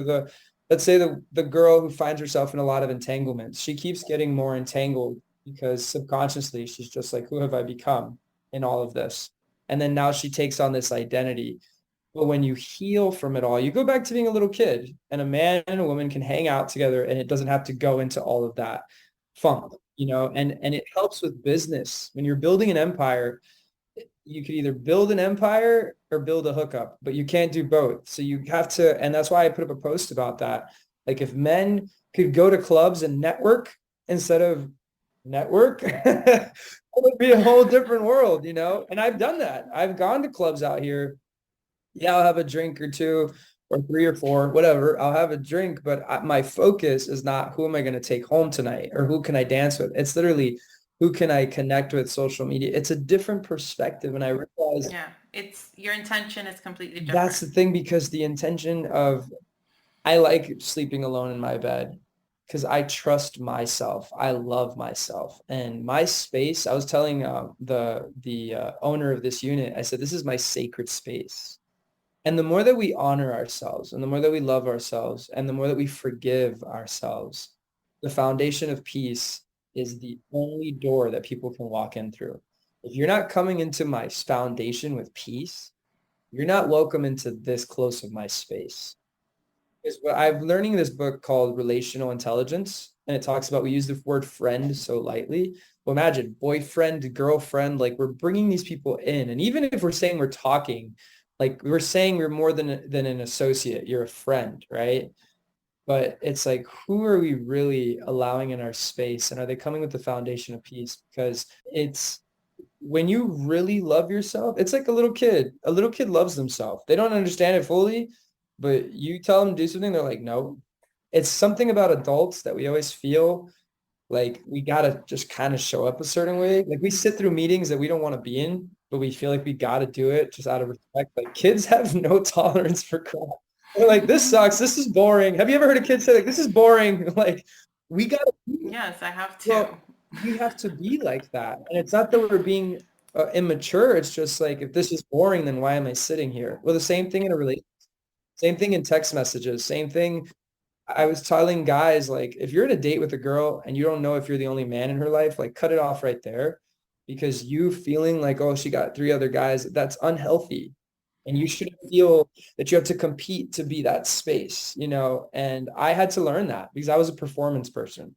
let's say the girl who finds herself in a lot of entanglements, she keeps getting more entangled because subconsciously she's just like, who have I become in all of this? And then now she takes on this identity. But when you heal from it all, you go back to being a little kid, and a man and a woman can hang out together and it doesn't have to go into all of that funk, and it helps with business. When you're building an empire, you could either build an empire or build a hookup, but you can't do both. So you have to, and that's why I put up a post about that. Like if men could go to clubs and network instead of network, it would be a whole different world, And I've done that. I've gone to clubs out here. Yeah, I'll have a drink or two or three or four, whatever. I'll have a drink, but my focus is not who am I going to take home tonight or who can I dance with. It's literally who can I connect with social media. It's a different perspective. And I realize Yeah. It's your intention is completely that's the different. thing, because the intention of, I like sleeping alone in my bed because I trust myself. I love myself and my space. I was telling the owner of this unit, I said, this is my sacred space. And the more that we honor ourselves and the more that we love ourselves and the more that we forgive ourselves, the foundation of peace is the only door that people can walk in through. If you're not coming into my foundation with peace, you're not welcome into this close of my space. Because what I'm learning in this book called Relational Intelligence, and it talks about, we use the word friend so lightly. Well, imagine boyfriend, girlfriend, like we're bringing these people in. And even if we're saying we're talking, like we're saying we're more than an associate, you're a friend, right? But it's like, who are we really allowing in our space? And are they coming with the foundation of peace? Because it's, when you really love yourself, it's like a little kid. A little kid loves themselves. They don't understand it fully, but you tell them to do something, they're like, no. It's something about adults that we always feel like we gotta just kind of show up a certain way. Like we sit through meetings that we don't want to be in, but we feel like we gotta do it just out of respect. Like kids have no tolerance for crap. They're like, this sucks. This is boring. Have you ever heard a kid say like, this is boring? Like we gotta Yes, I have to. well, we have to be like that. And it's not that we're being immature. It's just like, if this is boring, then why am I sitting here? Well, the same thing in a relationship, same thing in text messages, same thing. I was telling guys, like, if you're in a date with a girl and you don't know if you're the only man in her life, like cut it off right there, because you feeling like, oh, she got three other guys, that's unhealthy. And you shouldn't feel that you have to compete to be that space, And I had to learn that because I was a performance person.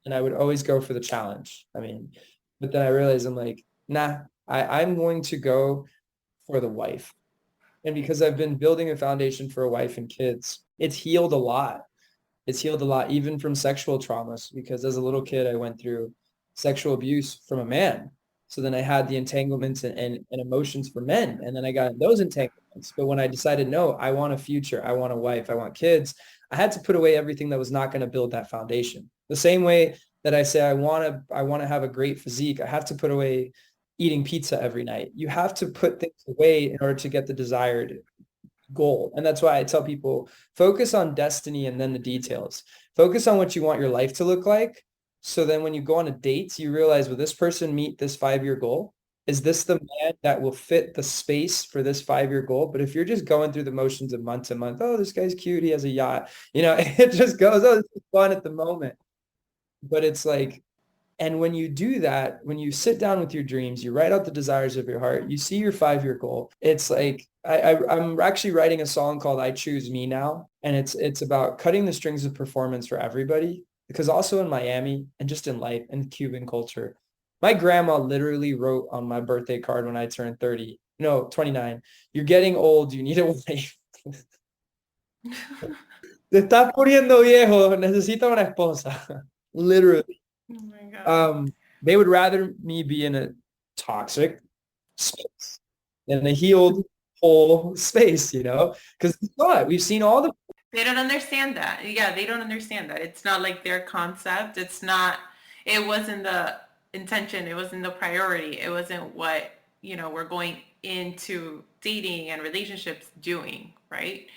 and I would always go for the challenge. I mean, but then I realized I'm like, nah, I'm going to go for the wife. And because I've been building a foundation for a wife and kids, it's healed a lot. It's healed a lot, even from sexual traumas, because as a little kid, I went through sexual abuse from a man. So then I had the entanglements and emotions for men. And then I got those entanglements. But when I decided, no, I want a future, I want a wife, I want kids, I had to put away everything that was not going to build that foundation. The same way that I say I want to have a great physique, I have to put away eating pizza every night. You have to put things away in order to get the desired goal. And that's why I tell people, focus on destiny and then the details. Focus on what you want your life to look like. So then when you go on a date, you realize, will this person meet this 5-year goal? Is this the man that will fit the space for this 5-year goal? But if you're just going through the motions of month to month, oh, this guy's cute, he has a yacht, it just goes, oh, this is fun at the moment. But it's like, and when you do that, when you sit down with your dreams, you write out the desires of your heart, you see your 5-year goal. It's like, I'm actually writing a song called I Choose Me Now. And it's about cutting the strings of performance for everybody. Because also in Miami and just in life and Cuban culture, my grandma literally wrote on my birthday card when I turned 30, no, 29, you're getting old, you need a wife. Te estás poniendo viejo, necesita una esposa. Literally. Oh my God. They would rather me be in a toxic space than a healed, whole space, because we've seen all the. They don't understand that. Yeah, they don't understand that. It's not like their concept. It wasn't the intention. It wasn't the priority. It wasn't what, we're going into dating and relationships doing, right?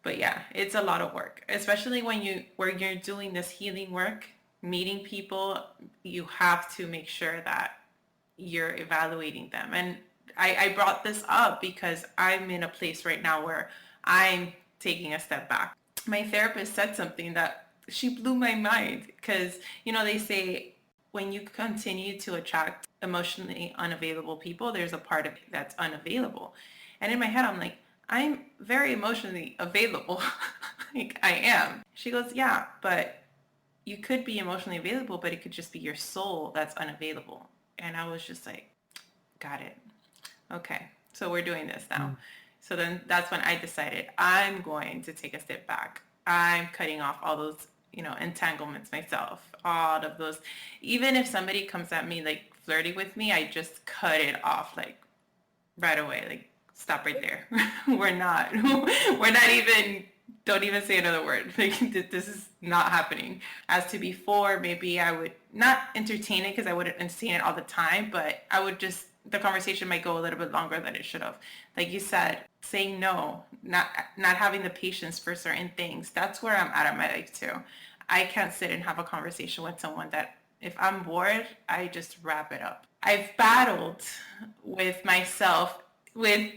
But yeah, it's a lot of work, especially when you're doing this healing work, meeting people, you have to make sure that you're evaluating them. And I brought this up because I'm in a place right now where I'm taking a step back. My therapist said something that she blew my mind because, they say when you continue to attract emotionally unavailable people, there's a part of it that's unavailable. And in my head, I'm like, I'm very emotionally available. Like I am. She goes, yeah, but you could be emotionally available, but it could just be your soul that's unavailable. And I was just like, got it. Okay, so we're doing this now. So then that's when I decided I'm going to take a step back. I'm cutting off all those, entanglements myself, all of those. Even if somebody comes at me like flirting with me, I just cut it off like right away. Like, stop right there. we're not even, don't even say another word. Like, this is not happening. As to before, maybe I would not entertain it because I wouldn't entertain it all the time, but I would just, the conversation might go a little bit longer than it should have. Like you said, saying no, not having the patience for certain things. That's where I'm at in my life too. I can't sit and have a conversation with someone that if I'm bored, I just wrap it up. I've battled with myself with,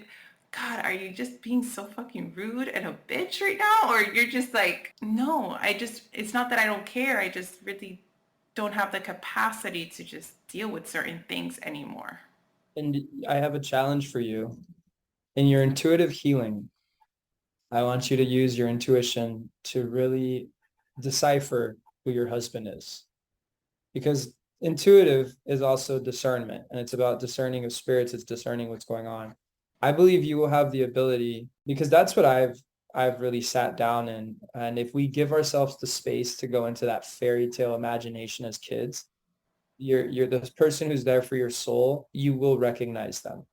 God, are you just being so fucking rude and a bitch right now? Or you're just like, no, it's not that I don't care. I just really don't have the capacity to just deal with certain things anymore. And I have a challenge for you. In your intuitive healing, I want you to use your intuition to really decipher who your husband is. Because intuitive is also discernment, and it's about discerning of spirits. It's discerning what's going on. I believe you will have the ability, because that's what I've really sat down in. And if we give ourselves the space to go into that fairy tale imagination as kids, you're the person who's there for your soul, you will recognize them.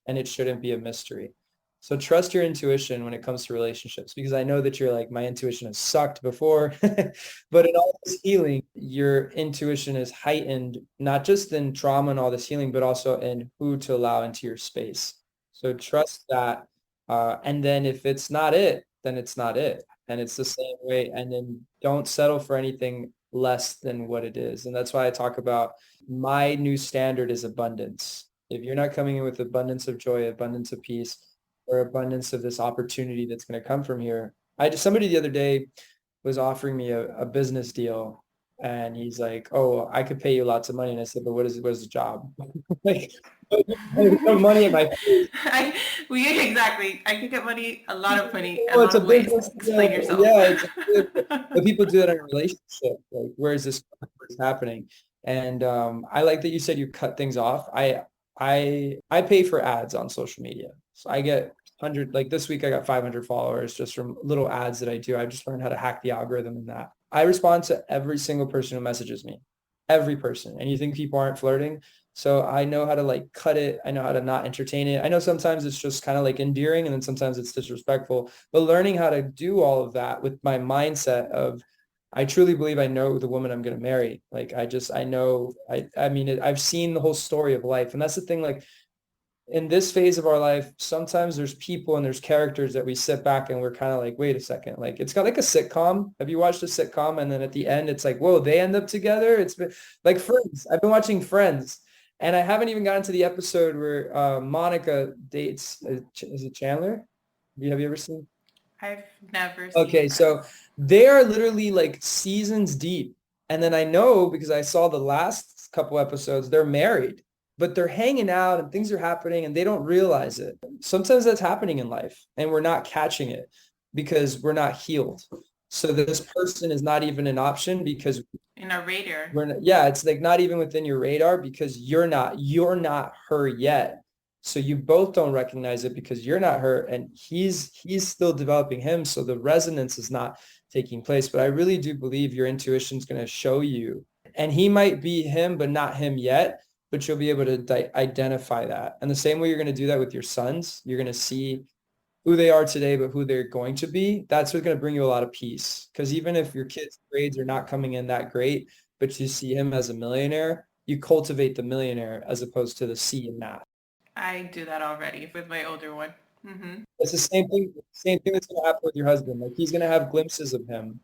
And it shouldn't be a mystery. So trust your intuition when it comes to relationships, because I know that you're like, my intuition has sucked before, but in all this healing, your intuition is heightened, not just in trauma and all this healing, but also in who to allow into your space. So trust that. And then if it's not it, then it's not it. And it's the same way. And then don't settle for anything less than what it is. And that's why I talk about my new standard is abundance. If you're not coming in with abundance of joy, abundance of peace, or abundance of this opportunity that's going to come from here. Somebody the other day was offering me a business deal, and he's like, oh, I could pay you lots of money. And I said, but what is the job? Like, no money in my face. Exactly. I could get money, a lot of money, a Oh, lot it's a of ways. business. Explain yourself. Yeah, but people do that in a relationship. Like, where is this? is happening. And I like that you said you cut things off. I pay for ads on social media. So I get 100, like this week I got 500 followers just from little ads that I do. I just learned how to hack the algorithm in that. I respond to every single person who messages me, every person. And you think people aren't flirting? So I know how to like cut it. I know how to not entertain it. I know sometimes it's just kind of like endearing and then sometimes it's disrespectful, but learning how to do all of that with my mindset of, I truly believe I know the woman I'm going to marry. Like I know, I mean, I've seen the whole story of life. And that's the thing, like in this phase of our life, sometimes there's people and there's characters that we sit back and we're kind of like, wait a second, like it's got like a sitcom. Have you watched a sitcom? And then at the end, it's like, whoa, they end up together. It's been like Friends. I've been watching Friends and I haven't even gotten to the episode where Monica dates, is it Chandler? Have you ever seen? I've never seen Okay, so Friends. they are literally like seasons deep. And then I know because I saw the last couple episodes, they're married, but they're hanging out and things are happening and they don't realize it. Sometimes that's happening in life and we're not catching it because we're not healed. So this person is not even an option because In a radar. we're not, yeah, it's like not even within your radar because you're not her yet. So you both don't recognize it because you're not her and he's still developing him. So the resonance is not taking place. But I really do believe your intuition is going to show you. And he might be him, but not him yet. But you'll be able to identify that. And the same way you're going to do that with your sons, you're going to see who they are today, but who they're going to be. That's what's going to bring you a lot of peace. Because even if your kids' grades are not coming in that great, but you see him as a millionaire, you cultivate the millionaire as opposed to the C in math. I do that already with my older one. It's the same thing that's going to happen with your husband. Like he's going to have glimpses of him,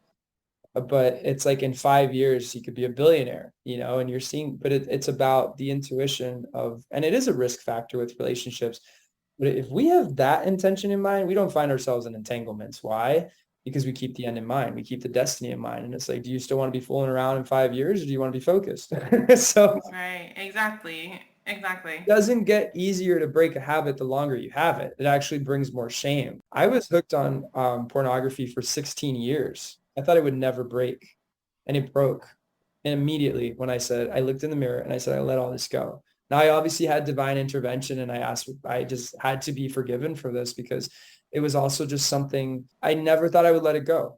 but it's like in 5 years, he could be a billionaire, and you're seeing, but it's about the intuition of, and it is a risk factor with relationships. But if we have that intention in mind, we don't find ourselves in entanglements. Why? Because we keep the end in mind. We keep the destiny in mind. And it's like, do you still want to be fooling around in 5 years or do you want to be focused? So Right. Exactly. Exactly. it doesn't get easier to break a habit the longer you have it. It actually brings more shame. I was hooked on pornography for 16 years. I thought it would never break. And it broke. And immediately when I looked in the mirror and I said, I let all this go. Now I obviously had divine intervention and I just had to be forgiven for this because it was also just something I never thought I would let it go.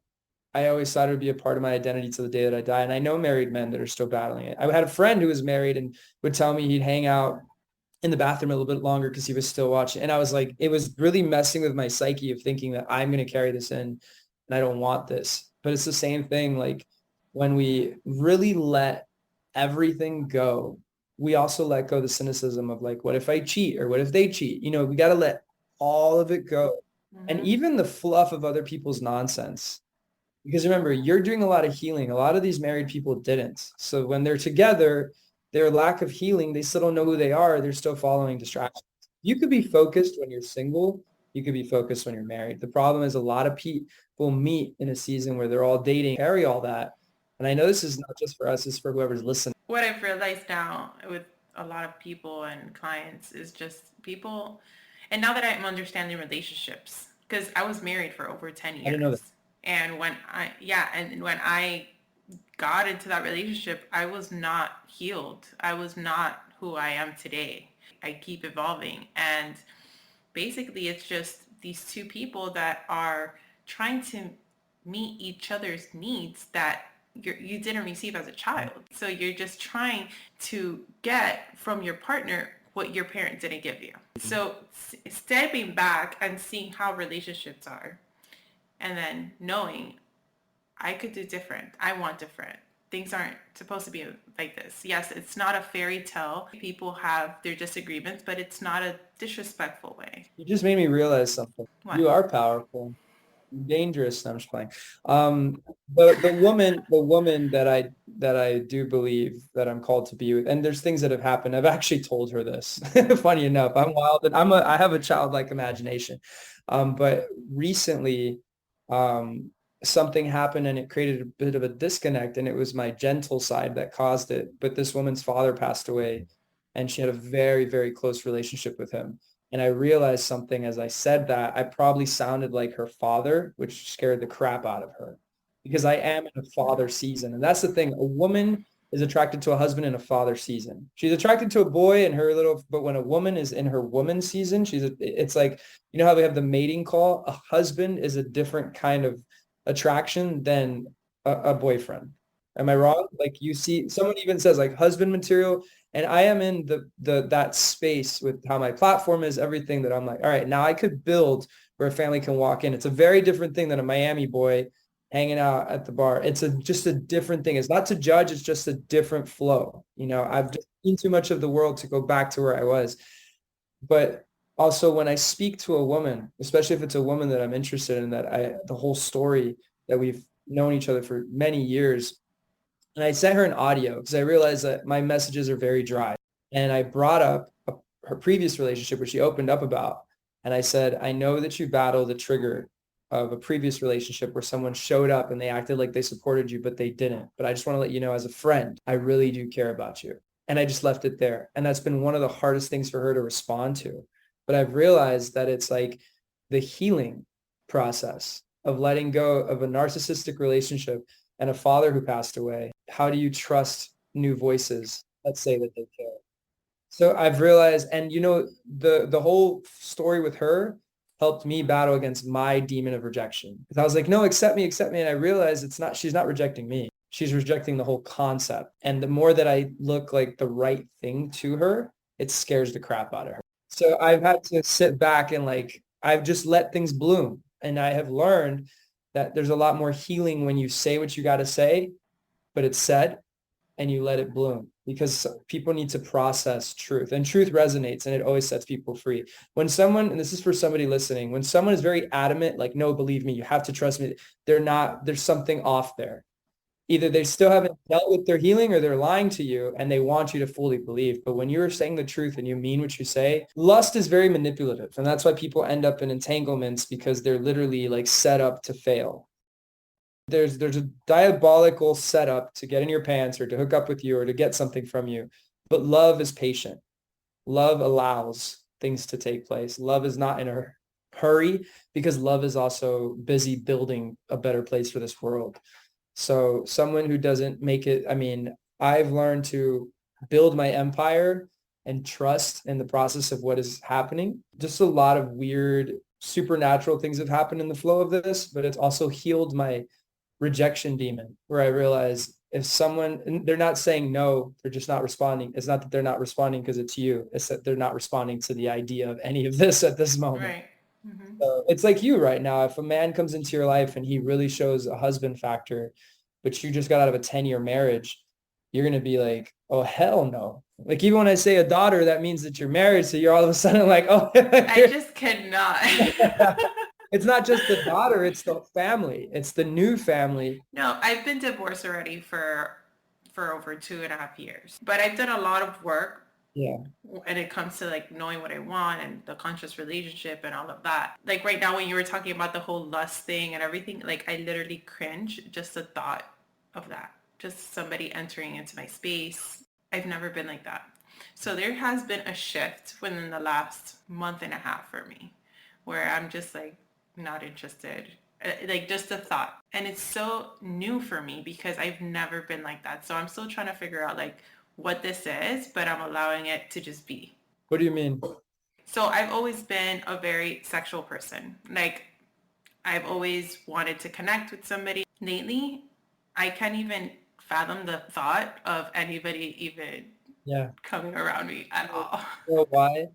I always thought it would be a part of my identity to the day that I die. And I know married men that are still battling it. I had a friend who was married and would tell me he'd hang out in the bathroom a little bit longer because he was still watching. And I was like, it was really messing with my psyche of thinking that I'm going to carry this in and I don't want this. But it's the same thing. Like when we really let everything go, we also let go the cynicism of like, what if I cheat or what if they cheat? We got to let all of it go. And even the fluff of other people's nonsense. Because remember, you're doing a lot of healing. A lot of these married people didn't. So when they're together, their lack of healing, they still don't know who they are. They're still following distractions. You could be focused when you're single. You could be focused when you're married. The problem is a lot of people meet in a season where they're all dating, carry all that. And I know this is not just for us, it's for whoever's listening. What I've realized now with a lot of people and clients is just people, and now that I'm understanding relationships, because I was married for over 10 I didn't know that. years. And when I got into that relationship, I was not healed. I was not who I am today. I keep evolving. And basically, it's just these two people that are trying to meet each other's needs that you didn't receive as a child. So you're just trying to get from your partner what your parent didn't give you. So stepping back and seeing how relationships are, and then knowing I could do different. I want different. Things aren't supposed to be like this. Yes, it's not a fairy tale. People have their disagreements, but it's not a disrespectful way. You just made me realize something. What? You are powerful. Dangerous. No, I'm just playing. The woman that I do believe that I'm called to be with, and there's things that have happened. I've actually told her this. Funny enough, I'm wild and I have a childlike imagination. But recently, um, something happened and it created a bit of a disconnect, and it was my gentle side that caused it. But this woman's father passed away, and she had a very, very close relationship with him. And I realized something as I said that I probably sounded like her father, which scared the crap out of her because I am in a father season. And that's the thing. A woman is attracted to a husband in a father season. She's attracted to a boy in her little, but when a woman is in her woman season, it's like, you know how they have the mating call? A husband is a different kind of attraction than a boyfriend. Am I wrong? Like you see, someone even says like husband material, and I am in that space with how my platform is, everything that I'm like, all right, now I could build where a family can walk in. It's a very different thing than a Miami boy hanging out at the bar. It's just a different thing. It's not to judge, it's just a different flow. I've just seen too much of the world to go back to where I was. But also when I speak to a woman, especially if it's a woman that I'm interested in, the whole story that we've known each other for many years. And I sent her an audio because I realized that my messages are very dry. And I brought up her previous relationship, which she opened up about. And I said, I know that you battle the trigger of a previous relationship where someone showed up and they acted like they supported you, but they didn't. But I just want to let you know, as a friend, I really do care about you. And I just left it there. And that's been one of the hardest things for her to respond to. But I've realized that it's like the healing process of letting go of a narcissistic relationship and a father who passed away. How do you trust new voices that say that they care? So I've realized, and the whole story with her helped me battle against my demon of rejection. Because I was like, no, accept me. And I realized she's not rejecting me. She's rejecting the whole concept. And the more that I look like the right thing to her, it scares the crap out of her. So I've had to sit back and I've just let things bloom. And I have learned that there's a lot more healing when you say what you got to say, but it's said and you let it bloom, because people need to process truth, and truth resonates and it always sets people free. When someone, and this is for somebody listening, when someone is very adamant, like, no, believe me, you have to trust me, there's something off there. Either they still haven't dealt with their healing or they're lying to you and they want you to fully believe. But when you're saying the truth and you mean what you say, lust is very manipulative. And that's why people end up in entanglements, because they're literally like set up to fail. There's a diabolical setup to get in your pants or to hook up with you or to get something from you. But love is patient. Love allows things to take place. Love is not in a hurry, because love is also busy building a better place for this world. So someone who doesn't make it, I've learned to build my empire and trust in the process of what is happening. Just a lot of weird supernatural things have happened in the flow of this, but it's also healed my rejection demon, where I realize if someone, and they're not saying no, they're just not responding. It's not that they're not responding because it's you. It's that they're not responding to the idea of any of this at this moment. Right. Mm-hmm. So it's like you right now. If a man comes into your life and he really shows a husband factor, but you just got out of a 10-year marriage, you're going to be like, oh, hell no. Like, even when I say a daughter, that means that you're married. So you're all of a sudden like, oh, I just cannot. It's not just the daughter, it's the family. It's the new family. No, I've been divorced already for over 2.5 years, but I've done a lot of work. Yeah. And it comes to like knowing what I want and the conscious relationship and all of that. Like right now when you were talking about the whole lust thing and everything, like I literally cringe just the thought of that. Just somebody entering into my space. I've never been like that. So there has been a shift within the last month and a half for me, where I'm just like not interested. Like just the thought. And it's so new for me because I've never been like that. So I'm still trying to figure out like what this is, but I'm allowing it to just be. What do you mean? So I've always been a very sexual person. Like I've always wanted to connect with somebody. Lately, I can't even fathom the thought of anybody even coming around me at all. Well, why?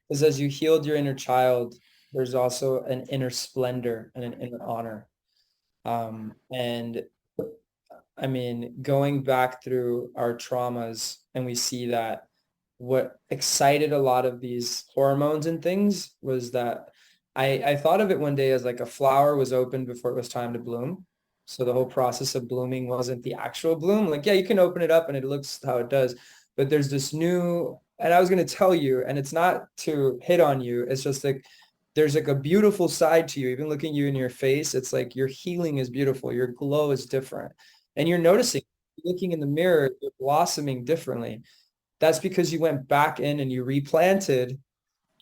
Because as you healed your inner child, there's also an inner splendor and an inner honor. And going back through our traumas, and we see that what excited a lot of these hormones and things was that I thought of it one day as like a flower was open before it was time to bloom. So the whole process of blooming wasn't the actual bloom. Like, yeah, you can open it up and it looks how it does, but there's this new, and I was going to tell you, and it's not to hit on you. It's just like, there's like a beautiful side to you. Even looking you in your face, it's like your healing is beautiful. Your glow is different. And you're noticing, looking in the mirror, you're blossoming differently. That's because you went back in and you replanted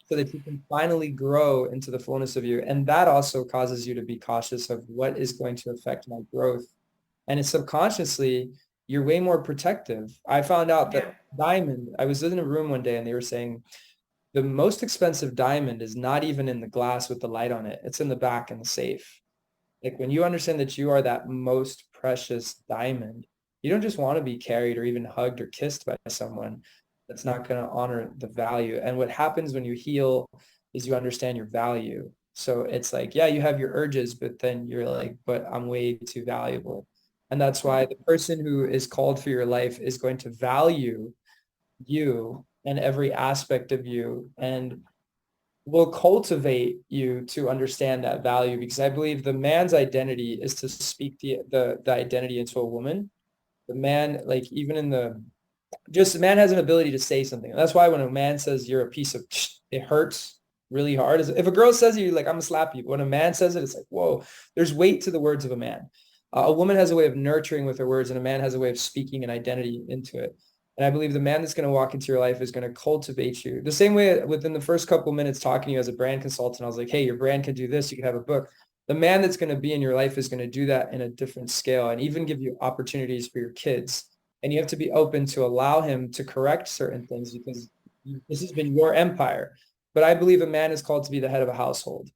so that you can finally grow into the fullness of you. And that also causes you to be cautious of what is going to affect my growth. And it's subconsciously, you're way more protective. I found out Yeah. that diamond, I was in a room one day and they were saying the most expensive diamond is not even in the glass with the light on it. It's in the back in the safe. Like when you understand that you are that most precious diamond, you don't just want to be carried or even hugged or kissed by someone that's not going to honor the value. And what happens when you heal is you understand your value. So it's like, yeah, you have your urges, but then you're like, but I'm way too valuable. And that's why the person who is called for your life is going to value you and every aspect of you and will cultivate you to understand that value, because I believe the man's identity is to speak the identity into a woman. The man, like even in the just the man has an ability to say something. That's why when a man says you're a piece of it hurts really hard. If a girl says it, you're like, I'm gonna slap you. But when a man says it, it's like, whoa, there's weight to the words of a man. A woman has a way of nurturing with her words, and a man has a way of speaking an identity into it. And I believe the man that's going to walk into your life is going to cultivate you. The same way within the first couple of minutes talking to you as a brand consultant, I was like, hey, your brand can do this. You can have a book. The man that's going to be in your life is going to do that in a different scale and even give you opportunities for your kids. And you have to be open to allow him to correct certain things because this has been your empire. But I believe a man is called to be the head of a household.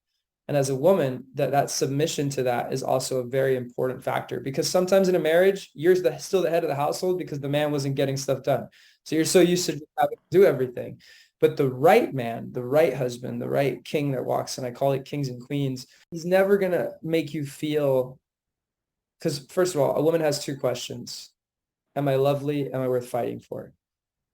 And as a woman, that submission to that is also a very important factor because sometimes in a marriage, you're still the head of the household because the man wasn't getting stuff done. So you're so used to just having to do everything. But the right man, the right husband, the right king that walks, and I call it kings and queens, he's never going to make you feel, because first of all, a woman has two questions. Am I lovely? Am I worth fighting for?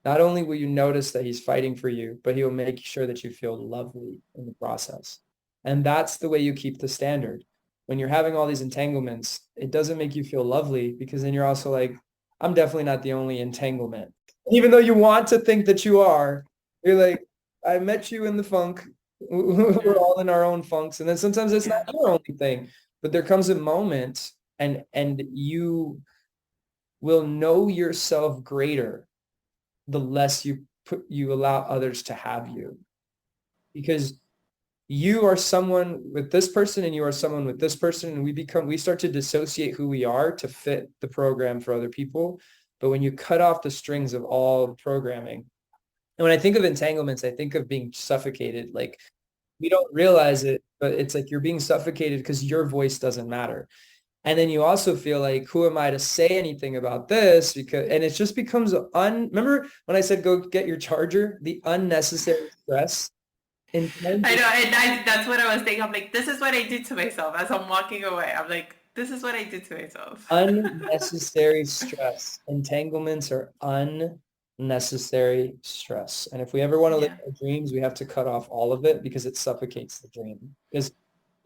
Not only will you notice that he's fighting for you, but he will make sure that you feel lovely in the process. And that's the way you keep the standard. When you're having all these entanglements, it doesn't make you feel lovely because then you're also like, I'm definitely not the only entanglement. Even though you want to think that you are, you're like, I met you in the funk. We're all in our own funks. And then sometimes it's not your only thing, but there comes a moment and you will know yourself greater the less you allow others to have you, because you are someone with this person and you are someone with this person, and we start to dissociate who we are to fit the program for other people. But when you cut off the strings of all programming, and when I think of entanglements, I think of being suffocated. Like we don't realize it, but it's like you're being suffocated because your voice doesn't matter. And then you also feel like, who am I to say anything about this? Because, and it just becomes remember when I said, go get your charger, the unnecessary stress. I know, and that's what I was thinking. I'm like, this is what I did to myself as I'm walking away. I'm like, this is what I did to myself. Unnecessary stress. Entanglements are unnecessary stress. And if we ever want to live our dreams, we have to cut off all of it because it suffocates the dream. Because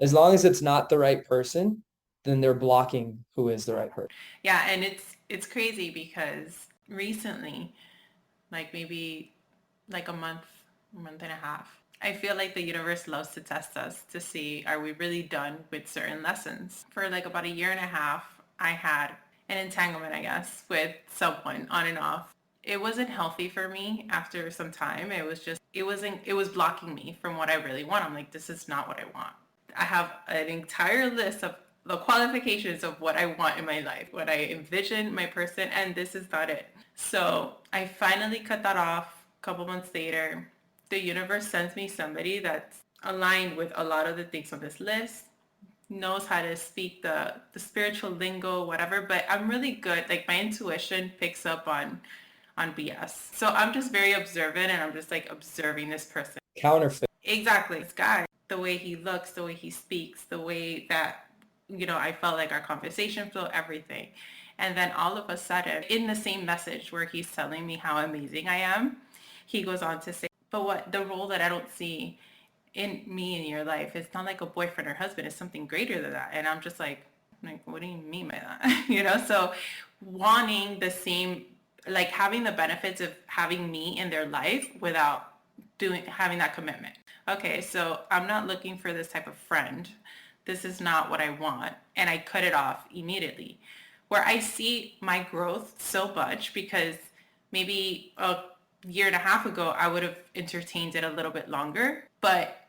as long as it's not the right person, then they're blocking who is the right person. Yeah, and it's crazy because recently, like maybe like a month and a half, I feel like the universe loves to test us to see, are we really done with certain lessons? For like about a year and a half, I had an entanglement, I guess, with someone on and off. It wasn't healthy for me after some time. It was blocking me from what I really want. I'm like, this is not what I want. I have an entire list of the qualifications of what I want in my life, what I envision my person, and this is not it. So I finally cut that off a couple months later. The universe sends me somebody that's aligned with a lot of the things on this list, knows how to speak the spiritual lingo, whatever, but I'm really good. Like my intuition picks up on BS. So I'm just very observant and I'm just like observing this person. Counterfeit. Exactly. This guy, the way he looks, the way he speaks, the way that, I felt like our conversation flowed, everything. And then all of a sudden, in the same message where he's telling me how amazing I am, he goes on to say, but what the role that I don't see in me in your life, it's not like a boyfriend or husband, it's something greater than that. And I'm just like, what do you mean by that? So wanting the same, like having the benefits of having me in their life without having that commitment. Okay, so I'm not looking for this type of friend. This is not what I want. And I cut it off immediately. Where I see my growth so much because maybe a year and a half ago, I would have entertained it a little bit longer. But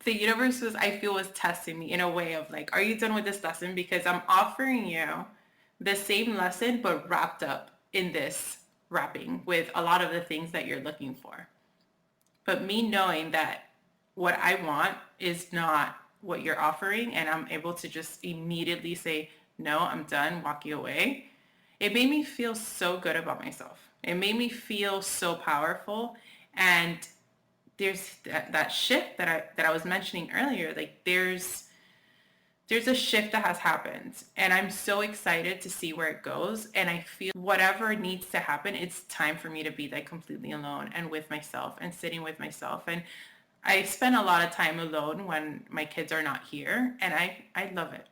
the universe I feel, was testing me in a way of like, are you done with this lesson? Because I'm offering you the same lesson, but wrapped up in this wrapping with a lot of the things that you're looking for. But me knowing that what I want is not what you're offering, and I'm able to just immediately say, no, I'm done, walking away, it made me feel so good about myself. It made me feel so powerful. And there's that shift that I was mentioning earlier. Like there's a shift that has happened, and I'm so excited to see where it goes. And I feel whatever needs to happen, it's time for me to be like completely alone and with myself and sitting with myself. And I spend a lot of time alone when my kids are not here, and I love it.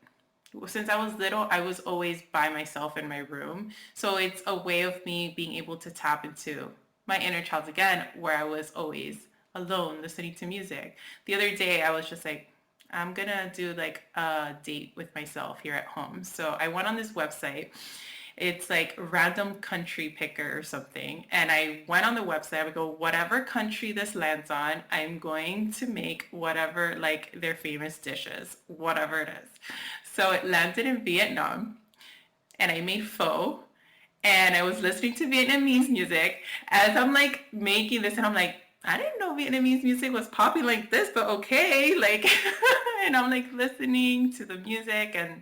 Since I was little, I was always by myself in my room. So it's a way of me being able to tap into my inner child again, where I was always alone listening to music. The other day, I was just like, I'm gonna do like a date with myself here at home. So I went on this website. It's like random country picker or something. And I went on the website. I would go, whatever country this lands on, I'm going to make whatever like their famous dishes, whatever it is. So it landed in Vietnam, and I made pho, and I was listening to Vietnamese music as I'm like making this, and I'm like, I didn't know Vietnamese music was popping like this, but okay, like, and I'm like listening to the music, and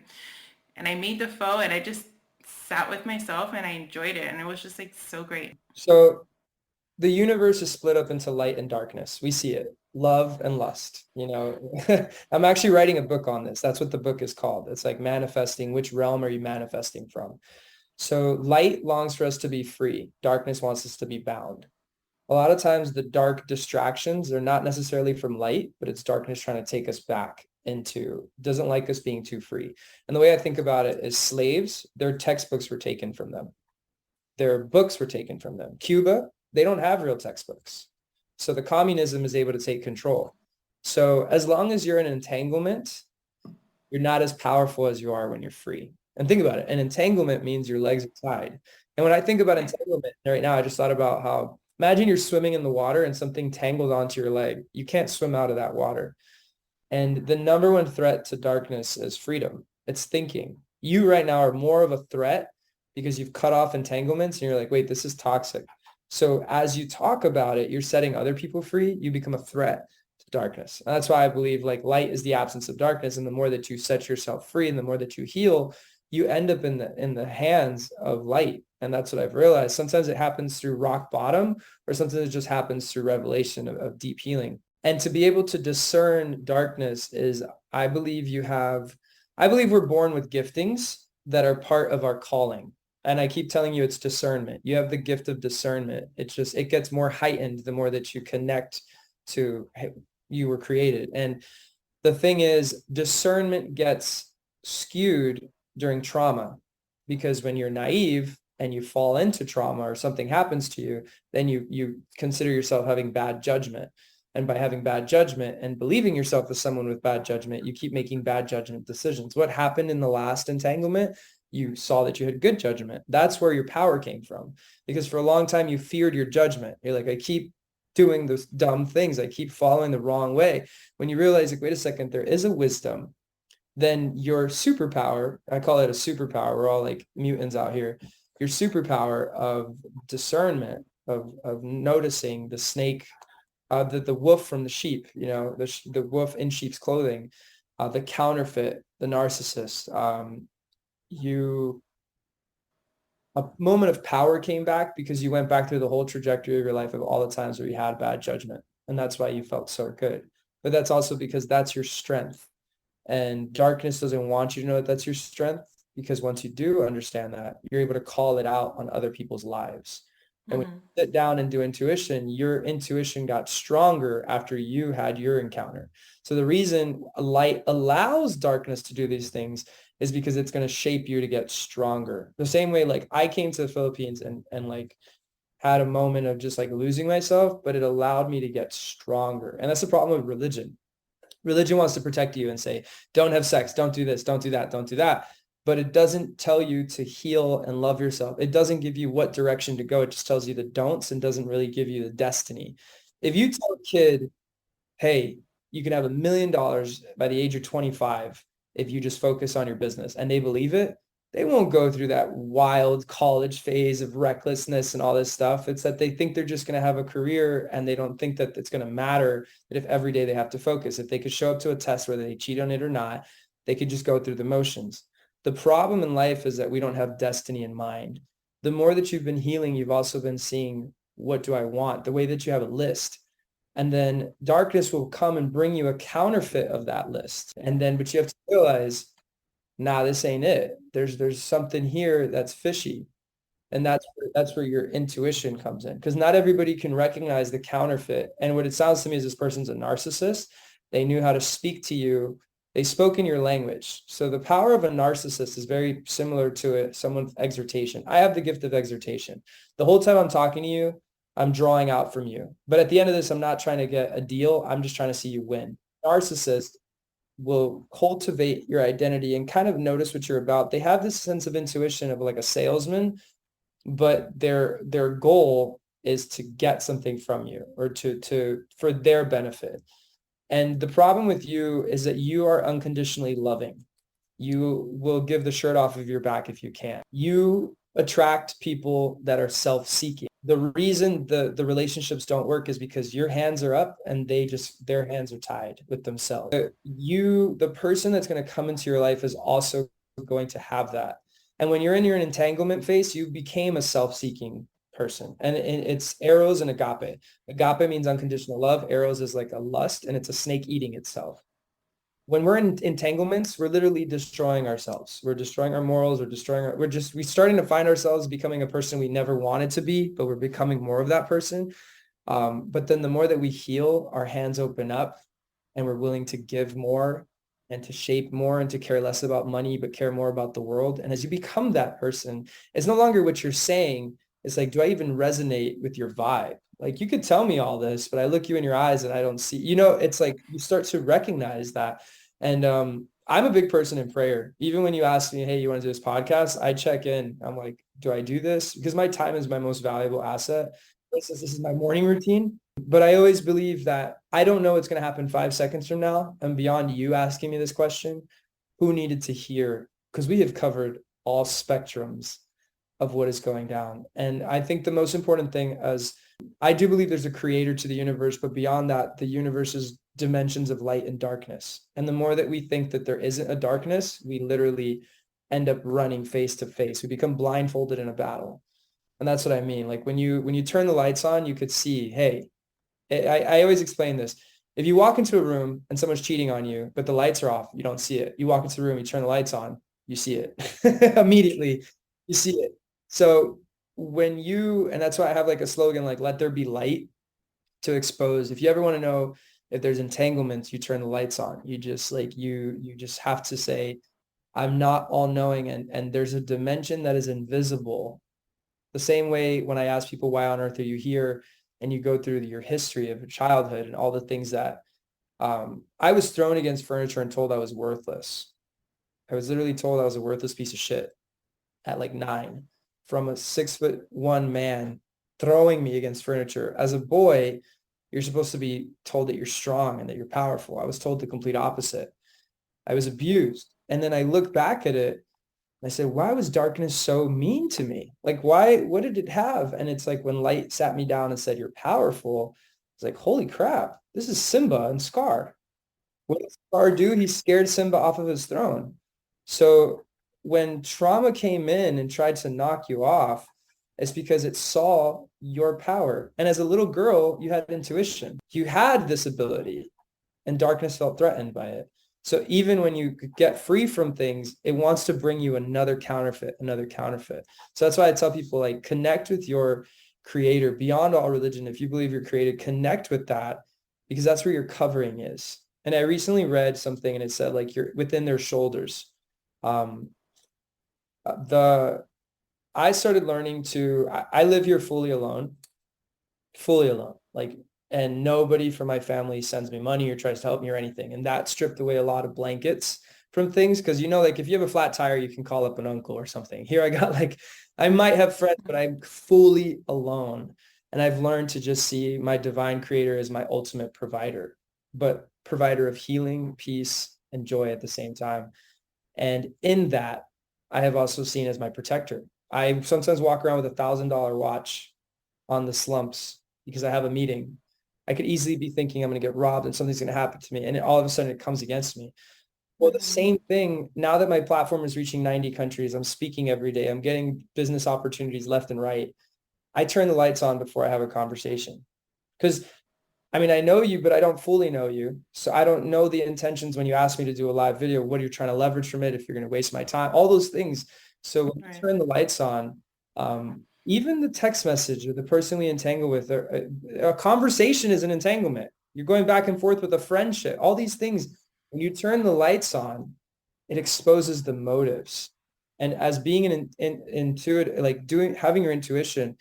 I made the pho, and I just sat with myself, and I enjoyed it, and it was just like so great. So the universe is split up into light and darkness. We see it, love and lust, you know. I'm actually writing a book on this. That's what the book is called. It's like manifesting. Which realm are you manifesting from? So light longs for us to be free. Darkness wants us to be bound. A lot of times the dark distractions, they're not necessarily from light, but it's darkness trying to take us back into, doesn't like us being too free. And the way I think about it is slaves, their textbooks were taken from them. Their books were taken from them. Cuba, they don't have real textbooks. So the communism is able to take control. So as long as you're in an entanglement, you're not as powerful as you are when you're free. And think about it. An entanglement means your legs are tied. And when I think about entanglement right now, I just thought about how, imagine you're swimming in the water and something tangled onto your leg. You can't swim out of that water. And the number one threat to darkness is freedom. It's thinking. You right now are more of a threat because you've cut off entanglements and you're like, wait, this is toxic. So as you talk about it, you're setting other people free. You become a threat to darkness. And that's why I believe like light is the absence of darkness. And the more that you set yourself free and the more that you heal, you end up in the hands of light. And that's what I've realized. Sometimes it happens through rock bottom, or sometimes it just happens through revelation of deep healing. And to be able to discern darkness is, I believe we're born with giftings that are part of our calling. And I keep telling you, it's discernment. You have the gift of discernment. It gets more heightened the more that you connect to you were created. And the thing is, discernment gets skewed during trauma, because when you're naive and you fall into trauma or something happens to you, then you consider yourself having bad judgment. And by having bad judgment and believing yourself as someone with bad judgment, you keep making bad judgment decisions. What happened in the last entanglement? You saw that you had good judgment. That's where your power came from. Because for a long time, you feared your judgment. You're like, I keep doing those dumb things. I keep following the wrong way. When you realize, like, wait a second, there is a wisdom, then your superpower, I call it a superpower. We're all like mutants out here. Your superpower of discernment, of noticing the snake, the wolf from the sheep, you know, the wolf in sheep's clothing, the counterfeit, the narcissist. A moment of power came back because you went back through the whole trajectory of your life of all the times where you had bad judgment. And that's why you felt so good. But that's also because that's your strength. And darkness doesn't want you to know that that's your strength, because once you do understand that, you're able to call it out on other people's lives. And when you sit down and do intuition, your intuition got stronger after you had your encounter. So the reason light allows darkness to do these things is because it's going to shape you to get stronger. The same way, like, I came to the Philippines and like had a moment of just like losing myself, but it allowed me to get stronger. And that's the problem with religion. Religion wants to protect you and say, don't have sex, don't do this, don't do that, don't do that. But it doesn't tell you to heal and love yourself. It doesn't give you what direction to go. It just tells you the don'ts and doesn't really give you the destiny. If you tell a kid, hey, you can have $1 million by the age of 25 if you just focus on your business, and they believe it, they won't go through that wild college phase of recklessness and all this stuff. It's that they think they're just going to have a career, and they don't think that it's going to matter that if every day they have to focus. If they could show up to a test whether they cheat on it or not, they could just go through the motions. The problem in life is that we don't have destiny in mind. The more that you've been healing, you've also been seeing, what do I want? The way that you have a list. And then darkness will come and bring you a counterfeit of that list. But you have to realize, nah, this ain't it. There's something here that's fishy. And that's where your intuition comes in, because not everybody can recognize the counterfeit. And what it sounds to me is this person's a narcissist. They knew how to speak to you. They spoke in your language. So the power of a narcissist is very similar to someone's exhortation. I have the gift of exhortation. The whole time I'm talking to you, I'm drawing out from you. But at the end of this, I'm not trying to get a deal. I'm just trying to see you win. Narcissist will cultivate your identity and kind of notice what you're about. They have this sense of intuition of like a salesman, but their goal is to get something from you, or to for their benefit. And the problem with you is that you are unconditionally loving. You will give the shirt off of your back if you can. You attract people that are self-seeking. The reason the relationships don't work is because your hands are up and their hands are tied with themselves. The person that's going to come into your life is also going to have that. And when you're in your entanglement phase, you became a self-seeking person. And it's eros and agape. Agape means unconditional love. Eros is like a lust, and it's a snake eating itself. When we're in entanglements, we're literally destroying ourselves. We're destroying our morals. We're starting to find ourselves becoming a person we never wanted to be, but we're becoming more of that person. But then the more that we heal, our hands open up and we're willing to give more and to shape more and to care less about money, but care more about the world. And as you become that person, it's no longer what you're saying. It's like, do I even resonate with your vibe? Like, you could tell me all this, but I look you in your eyes and I don't see, it's like you start to recognize that. And I'm a big person in prayer. Even when you ask me, hey, you want to do this podcast? I check in. I'm like, do I do this? Because my time is my most valuable asset. This is my morning routine. But I always believe that I don't know what's going to happen 5 seconds from now. And beyond you asking me this question, who needed to hear? Because we have covered all spectrums of what is going down. And I think the most important thing is, I do believe there's a creator to the universe, but beyond that, the universe is dimensions of light and darkness. And the more that we think that there isn't a darkness, we literally end up running face to face. We become blindfolded in a battle. And that's what I mean. Like when you turn the lights on, you could see, hey, I always explain this. If you walk into a room and someone's cheating on you, but the lights are off, you don't see it. You walk into the room, you turn the lights on, you see it. Immediately, you see it. So and that's why I have like a slogan, like, let there be light to expose. If you ever want to know if there's entanglements, you turn the lights on. You just like, you just have to say, I'm not all knowing. And there's a dimension that is invisible. The same way when I ask people, why on earth are you here? And you go through your history of childhood and all the things that I was thrown against furniture and told I was worthless. I was literally told I was a worthless piece of shit at like 9, from a 6'1" man throwing me against furniture. As a boy, you're supposed to be told that you're strong and that you're powerful. I was told the complete opposite. I was abused. And then I look back at it and I said, why was darkness so mean to me? Like, what did it have? And it's like when light sat me down and said, you're powerful, it's like, holy crap, this is Simba and Scar. What did Scar do? He scared Simba off of his throne. So when trauma came in and tried to knock you off, it's because it saw your power. And as a little girl, you had intuition. You had this ability, and darkness felt threatened by it. So even when you get free from things, it wants to bring you another counterfeit. So that's why I tell people, like, connect with your creator beyond all religion. If you believe you're created, connect with that, because that's where your covering is. And I recently read something and it said, like, you're within their shoulders. I started learning I live here fully alone, like, and nobody from my family sends me money or tries to help me or anything. And that stripped away a lot of blankets from things. Cause like if you have a flat tire, you can call up an uncle or something. Here I got like, I might have friends, but I'm fully alone. And I've learned to just see my divine creator as my ultimate provider, but provider of healing, peace, and joy at the same time. And in that, I have also seen as my protector. I sometimes walk around with $1,000 watch on the slumps because I have a meeting. I could easily be thinking I'm going to get robbed and something's going to happen to me. And all of a sudden it comes against me. Well, the same thing, now that my platform is reaching 90 countries, I'm speaking every day, I'm getting business opportunities left and right. I turn the lights on before I have a conversation. Because I mean, I know you, but I don't fully know you. So I don't know the intentions when you ask me to do a live video, what are you trying to leverage from it, if you're going to waste my time, all those things. So when you turn the lights on, even the text message or the person we entangle with, or a conversation is an entanglement. You're going back and forth with a friendship, all these things. When you turn the lights on, it exposes the motives. And as being an intuitive, like having your intuition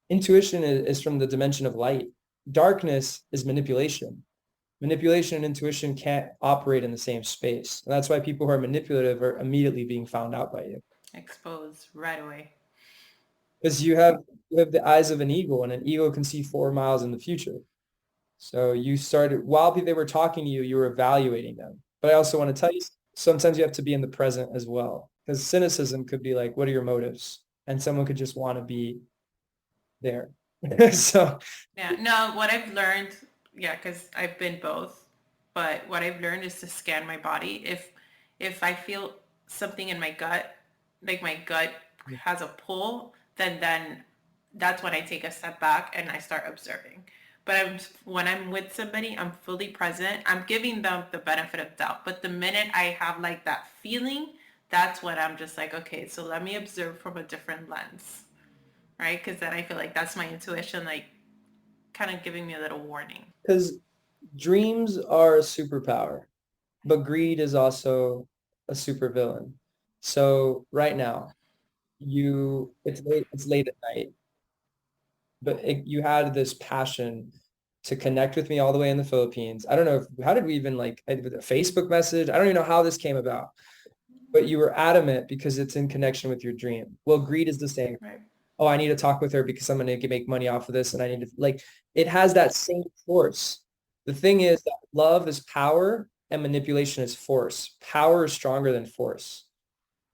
is from the dimension of light. Darkness is manipulation. Manipulation and intuition can't operate in the same space. And that's why people who are manipulative are immediately being found out by you. Exposed right away. Because you have the eyes of an eagle, and an eagle can see 4 miles in the future. So you started, while they were talking to you, you were evaluating them. But I also want to tell you, sometimes you have to be in the present as well. Because cynicism could be like, what are your motives? And someone could just want to be there. So yeah, no, what I've learned, yeah, because I've been both, but what I've learned is to scan my body. If I feel something in my gut, like my gut has a pull, then that's when I take a step back and I start observing. But when I'm with somebody, I'm fully present. I'm giving them the benefit of doubt. But the minute I have like that feeling, that's when I'm just like, okay, so let me observe from a different lens, right? Because then I feel like that's my intuition, like kind of giving me a little warning. Because dreams are a superpower, but greed is also a supervillain. So right now, it's late at night, but you had this passion to connect with me all the way in the Philippines. I don't know how did we even like a Facebook message? I don't even know how this came about, but you were adamant because it's in connection with your dream. Well, greed is the same. Right. Oh, I need to talk with her because I'm going to make money off of this. And I need to like, it has that same force. The thing is that love is power and manipulation is force. Power is stronger than force.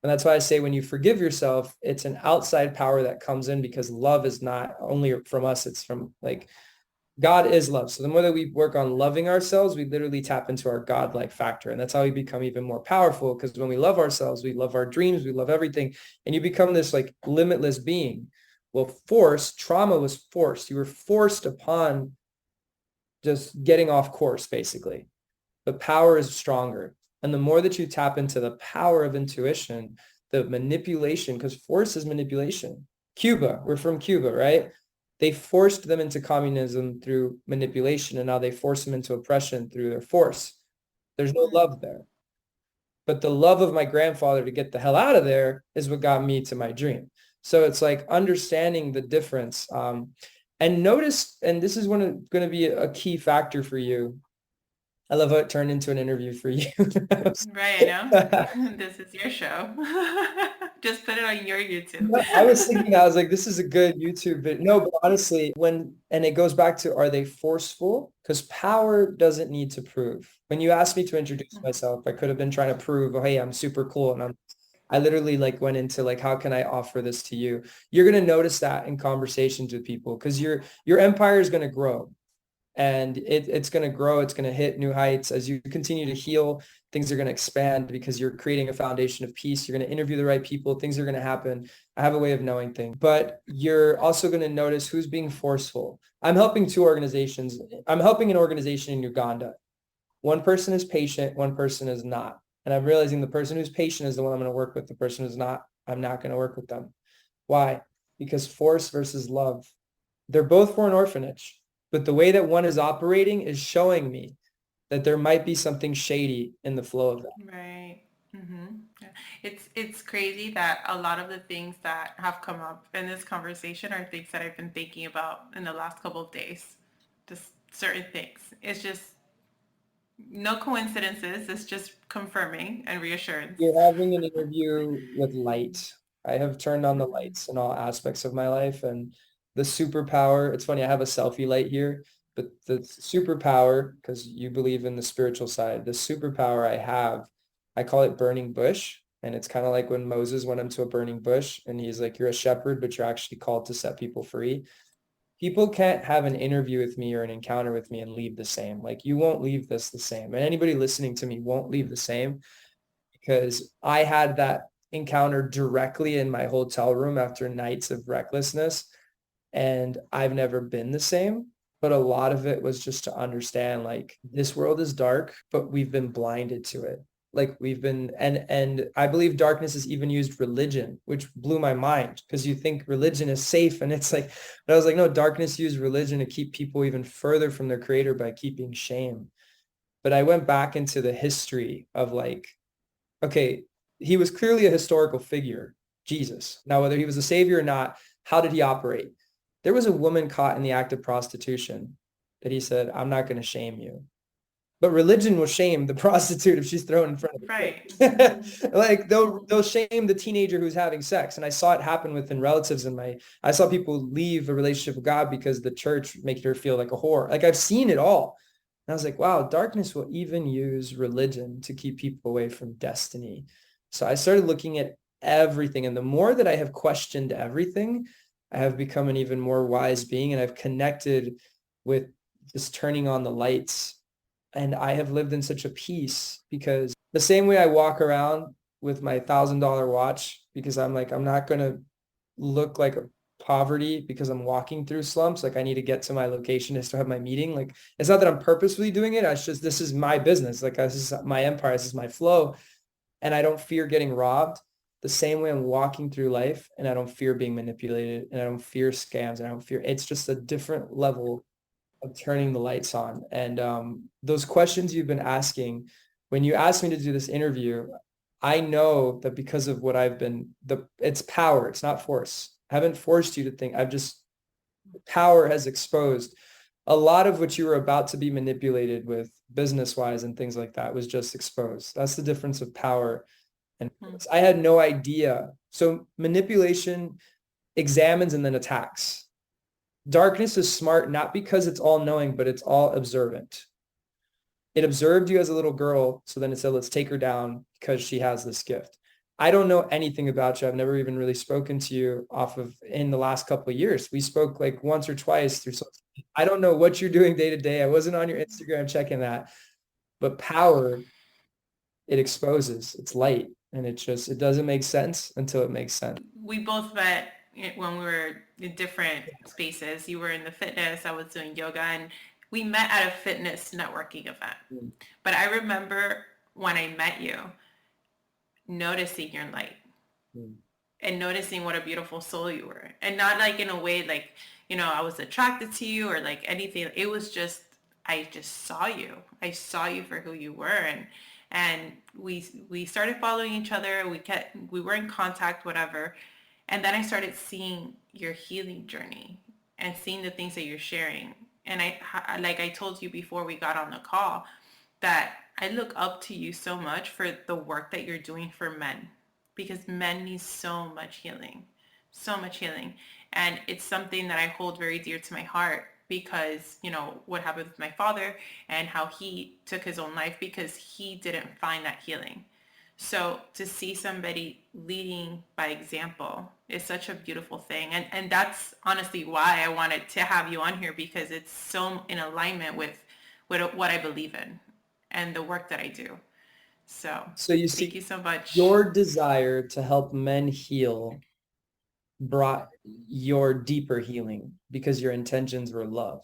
And that's why I say when you forgive yourself, it's an outside power that comes in because love is not only from us, it's from like God is love. So the more that we work on loving ourselves, we literally tap into our God-like factor. And that's how we become even more powerful because when we love ourselves, we love our dreams, we love everything. And you become this like limitless being. Well, trauma was forced. You were forced upon just getting off course, basically. But power is stronger. And the more that you tap into the power of intuition, the manipulation, because force is manipulation. Cuba, we're from Cuba, right? They forced them into communism through manipulation, and now they force them into oppression through their force. There's no love there. But the love of my grandfather to get the hell out of there is what got me to my dream. So it's like understanding the difference. And notice, and this is going to be a key factor for you. I love how it turned into an interview for you. Right, I know. This is your show. Just put it on your YouTube. I was thinking, I was like, this is a good YouTube video. No, but honestly, and it goes back to, are they forceful? Because power doesn't need to prove. When you asked me to introduce myself, I could have been trying to prove, oh, hey, I'm super cool. And I literally like went into like, how can I offer this to you? You're going to notice that in conversations with people because your empire is going to grow. And it's going to grow. It's going to hit new heights as you continue to heal. Things are going to expand because you're creating a foundation of peace. You're going to interview the right people. Things are going to happen. I have a way of knowing things, but you're also going to notice who's being forceful. I'm helping two organizations. I'm helping an organization in Uganda. One person is patient. One person is not. And I'm realizing the person who's patient is the one I'm going to work with. The person who's not, I'm not going to work with them. Why? Because force versus love. They're both for an orphanage. But the way that one is operating is showing me that there might be something shady in the flow of that. Right. Yeah. It's crazy that a lot of the things that have come up in this conversation are things that I've been thinking about in the last couple of days. Just certain things. It's just no coincidences. It's just confirming and reassurance. You're having an interview with light. I have turned on the lights in all aspects of my life, and the superpower, it's funny, I have a selfie light here, but the superpower, because you believe in the spiritual side, the superpower I have, I call it burning bush. And it's kind of like when Moses went into a burning bush and he's like, you're a shepherd, but you're actually called to set people free. People can't have an interview with me or an encounter with me and leave the same. Like, you won't leave this the same. And anybody listening to me won't leave the same, because I had that encounter directly in my hotel room after nights of recklessness. And I've never been the same. But a lot of it was just to understand, like, this world is dark, but we've been blinded to it. Like, we've been, and I believe darkness has even used religion, which blew my mind, because you think religion is safe. And it's like, but I was like, no, darkness used religion to keep people even further from their creator by keeping shame. But I went back into the history of, like, okay, he was clearly a historical figure, Jesus. Now, whether he was a savior or not, how did he operate? There was a woman caught in the act of prostitution that he said, I'm not going to shame you. But religion will shame the prostitute if she's thrown in front of Right. Like, they'll shame the teenager who's having sex. And I saw it happen within relatives I saw people leave a relationship with God because the church made her feel like a whore. Like, I've seen it all. And I was like, wow, darkness will even use religion to keep people away from destiny. So I started looking at everything. And the more that I have questioned everything, I have become an even more wise being, and I've connected with just turning on the lights. And I have lived in such a peace, because the same way I walk around with my $1,000 watch, because I'm like, I'm not going to look like a poverty because I'm walking through slumps. Like, I need to get to my location to still have my meeting. Like, it's not that I'm purposefully doing it. It's just, this is my business. Like, this is my empire. This is my flow. And I don't fear getting robbed the same way I'm walking through life. And I don't fear being manipulated, and I don't fear scams, and I don't fear, it's just a different level of turning the lights on. And those questions you've been asking, when you asked me to do this interview, I know that because of what I've been, it's power, it's not force. I haven't forced you to think. Power has exposed a lot of what you were about to be manipulated with business-wise and things like that was just exposed. That's the difference of power and force. I had no idea. So manipulation examines and then attacks. Darkness is smart, not because it's all knowing, but it's all observant. It observed you as a little girl, so then it said, let's take her down because she has this gift. I don't know anything about you. I've never even really spoken to you in the last couple of years. We spoke like once or twice through social media. I don't know what you're doing day to day. I wasn't on your Instagram checking that. But power, it exposes, it's light. And it doesn't make sense until it makes sense. We both met when we were in different spaces. You were in the fitness, I was doing yoga, and we met at a fitness networking event. But I remember when I met you, noticing your light and noticing what a beautiful soul you were. And not like in a way like, I was attracted to you or like anything. It was just, I just saw you. I saw you for who you were. And we started following each other. We were in contact, whatever. And then I started seeing your healing journey and seeing the things that you're sharing. And like I told you before we got on the call, that I look up to you so much for the work that you're doing for men, because men need so much healing, so much healing. And it's something that I hold very dear to my heart, because, what happened with my father and how he took his own life because he didn't find that healing. So to see somebody leading by example is such a beautiful thing. And that's honestly why I wanted to have you on here, because it's so in alignment with what I believe in and the work that I do. So you thank you so much. Your desire to help men heal brought your deeper healing because your intentions were love.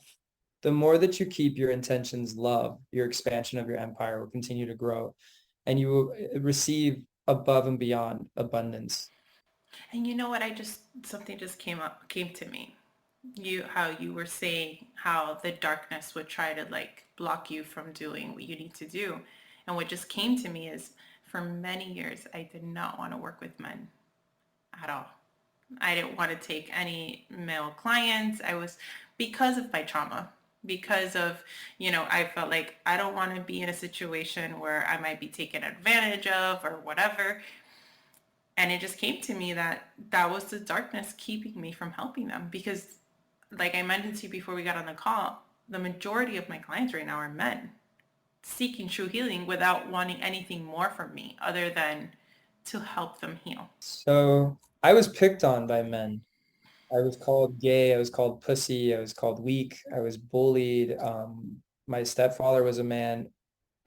The more that you keep your intentions love, your expansion of your empire will continue to grow, and you will receive above and beyond abundance. And you know what? Something just came to me. How you were saying how the darkness would try to like block you from doing what you need to do. And what just came to me is, for many years, I did not want to work with men at all. I didn't want to take any male clients. Because of my trauma, because of, I felt like I don't want to be in a situation where I might be taken advantage of or whatever. And it just came to me that was the darkness keeping me from helping them, because like I mentioned to you before we got on the call, the majority of my clients right now are men seeking true healing without wanting anything more from me other than to help them heal? So I was picked on by men. I was called gay. I was called pussy. I was called weak. I was bullied. My stepfather was a man.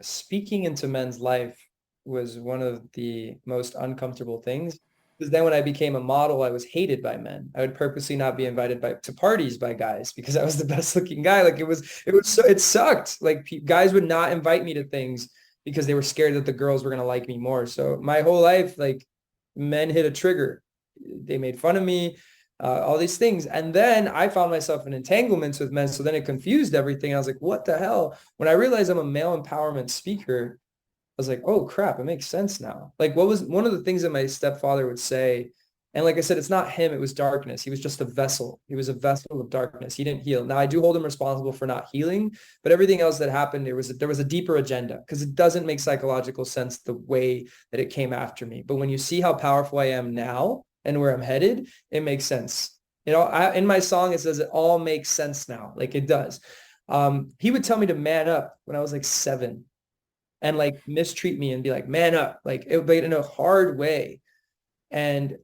Speaking into men's life was one of the most uncomfortable things. Because then when I became a model, I was hated by men. I would purposely not be invited to parties by guys because I was the best looking guy. Like it sucked. Like guys would not invite me to things because they were scared that the girls were going to like me more. So my whole life, like men hit a trigger. They made fun of me, all these things. And then I found myself in entanglements with men. So then it confused everything. I was like, what the hell? When I realized I'm a male empowerment speaker, I was like, oh crap, it makes sense now. Like what was one of the things that my stepfather would say? And like I said, it's not him, it was darkness. He was just a vessel. He was a vessel of darkness. He didn't heal. Now I do hold him responsible for not healing, but everything else that happened, there was a deeper agenda because it doesn't make psychological sense the way that it came after me. But when you see how powerful I am now and where I'm headed, it makes sense. In my song, it says it all makes sense now. Like it does. He would tell me to man up when I was like 7 and like mistreat me and be like, man up, like it, but in a hard way. And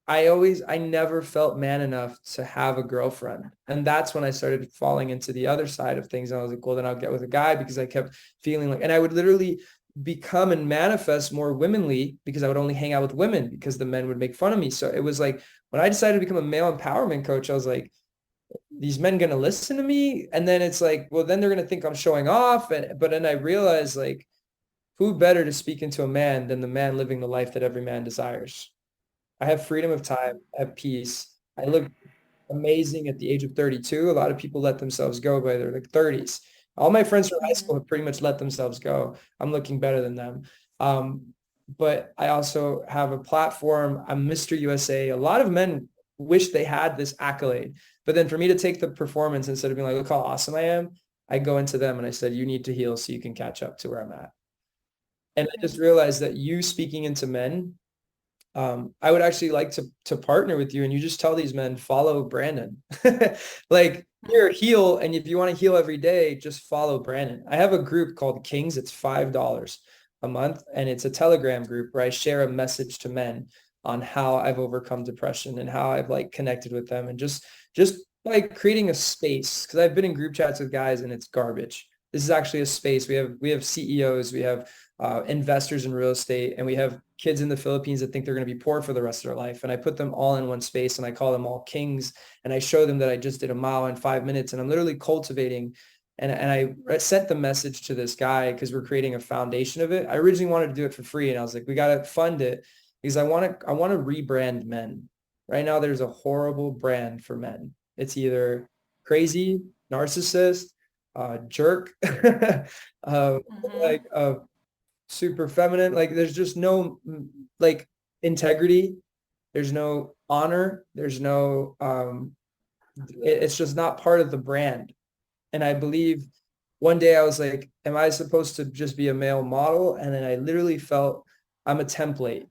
I never felt man enough to have a girlfriend. And that's when I started falling into the other side of things. And I was like, well, then I'll get with a guy because I kept feeling like, and I would literally become and manifest more womanly because I would only hang out with women because the men would make fun of me. So it was like, when I decided to become a male empowerment coach, I was like, these men going to listen to me? And then it's like, well, then they're going to think I'm showing off. But then I realized like, who better to speak into a man than the man living the life that every man desires? I have freedom of time, I have peace. I look amazing at the age of 32. A lot of people let themselves go by their like 30s. All my friends from high school have pretty much let themselves go. I'm looking better than them. But I also have a platform. I'm Mr. USA. A lot of men wish they had this accolade. But then for me to take the performance instead of being like, look how awesome I am, I go into them and I said, you need to heal so you can catch up to where I'm at. And I just realized that you speaking into men, I would actually like to partner with you and you just tell these men, follow Branden. Like you're heal. And if you want to heal every day, just follow Branden. I have a group called Kings. It's $5 a month. And it's a Telegram group where I share a message to men on how I've overcome depression and how I've like connected with them and just like creating a space. Cause I've been in group chats with guys and it's garbage. This is actually a space. We have CEOs, we have investors in real estate, and we have kids in the Philippines that think they're going to be poor for the rest of their life. And I put them all in one space and I call them all kings. And I show them that I just did a mile in 5 minutes and I'm literally cultivating. And I sent the message to this guy because we're creating a foundation of it. I originally wanted to do it for free. And I was like, we got to fund it because I want to rebrand men. Right now, there's a horrible brand for men. It's either crazy, narcissist, jerk, like super feminine. Like there's just no like integrity. There's no honor. There's no it's just not part of the brand. And I believe one day I was like, am I supposed to just be a male model? And then I literally felt I'm a template.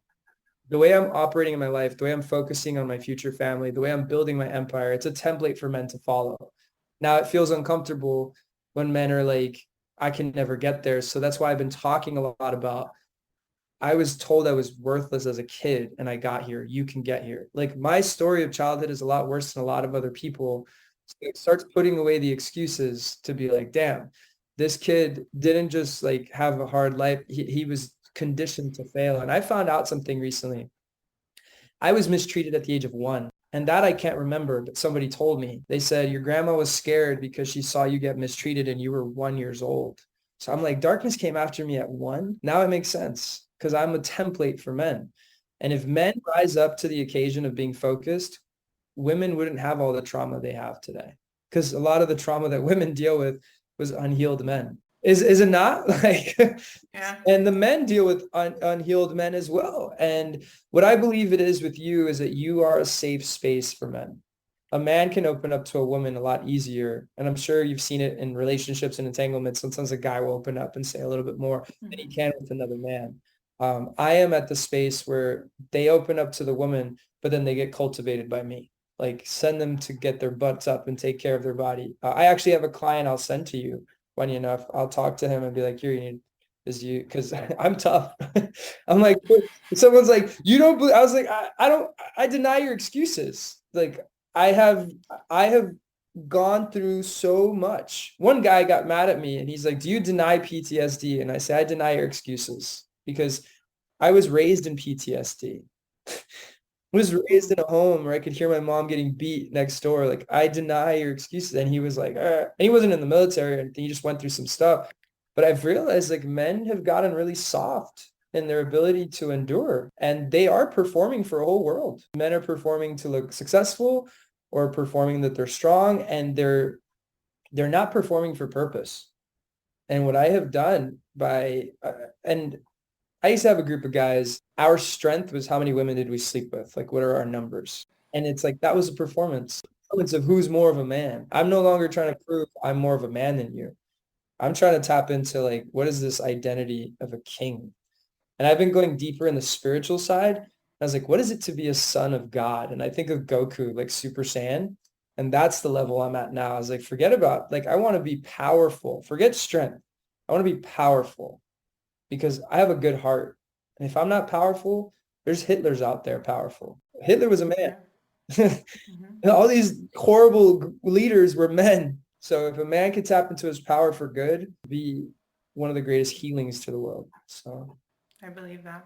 The way I'm operating in my life, the way I'm focusing on my future family, the way I'm building my empire, it's a template for men to follow. Now it feels uncomfortable when men are like, I can never get there. So that's why I've been talking a lot about, I was told I was worthless as a kid and I got here. You can get here. Like my story of childhood is a lot worse than a lot of other people. So it starts putting away the excuses to be like, damn, this kid didn't just like have a hard life. He was conditioned to fail. And I found out something recently. I was mistreated at the age of 1. And that I can't remember, but somebody told me. They said, your grandma was scared because she saw you get mistreated and you were 1 year old. So I'm like, darkness came after me at 1. Now it makes sense because I'm a template for men. And if men rise up to the occasion of being focused, women wouldn't have all the trauma they have today. Because a lot of the trauma that women deal with was unhealed men. Is it not? Like, Yeah. And the men deal with unhealed men as well. And what I believe it is with you is that you are a safe space for men. A man can open up to a woman a lot easier. And I'm sure you've seen it in relationships and entanglements. Sometimes a guy will open up and say a little bit more than he can with another man. I am at the space where they open up to the woman, but then they get cultivated by me. Like send them to get their butts up and take care of their body. I actually have a client I'll send to you. Funny enough, I'll talk to him and be like, here, is you, because I'm tough. I'm like, someone's like, you don't believe, I was like, I don't, I deny your excuses. Like I have, I have gone through so much. One guy got mad at me and he's like, do you deny PTSD? And I say, I deny your excuses because I was raised in PTSD. Was raised in a home where I could hear my mom getting beat next door. Like, I deny your excuses. And he was like, and he wasn't in the military or anything. He just went through some stuff. But I've realized like men have gotten really soft in their ability to endure. And they are performing for a whole world. Men are performing to look successful or performing that they're strong, and they're not performing for purpose. And what I have done and I used to have a group of guys. Our strength was how many women did we sleep with? Like, what are our numbers? And it's like, that was a performance of who's more of a man. I'm no longer trying to prove I'm more of a man than you. I'm trying to tap into like, what is this identity of a king? And I've been going deeper in the spiritual side. I was like, what is it to be a son of God? And I think of Goku, like Super Saiyan. And that's the level I'm at now. I was like, forget about, like, I want to be powerful. Forget strength. I want to be powerful because I have a good heart. And if I'm not powerful, there's Hitlers out there powerful. Hitler was a man. And all these horrible leaders were men. So if a man could tap into his power for good, it'd be one of the greatest healings to the world. So I believe that.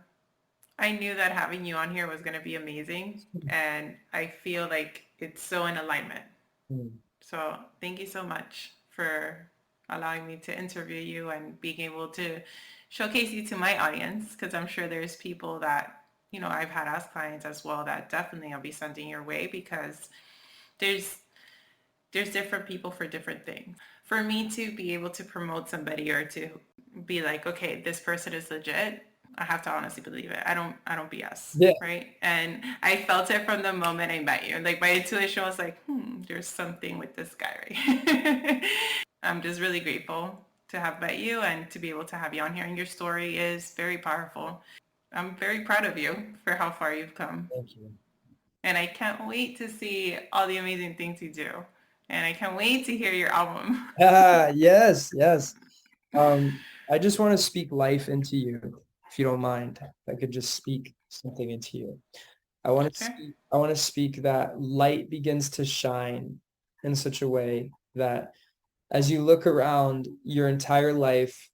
I knew that having you on here was going to be amazing, and I feel like it's so in alignment. So thank you so much for allowing me to interview you and being able to showcase you to my audience, because I'm sure there's people that, I've had as clients as well that definitely I'll be sending your way, because there's different people for different things. For me to be able to promote somebody or to be like, okay, this person is legit, I have to honestly believe it. I don't BS, yeah, right? And I felt it from the moment I met you. Like my intuition was like, there's something with this guy, right? I'm just really grateful to have met you and to be able to have you on here. And your story is very powerful. I'm very proud of you for how far you've come. thank you. And I can't wait to see all the amazing things you do. And I can't wait to hear your album. Yes, yes. I just want to speak life into you, if you don't mind. If I could just speak something into you. Sure. I want to speak that light begins to shine in such a way that as you look around your entire life,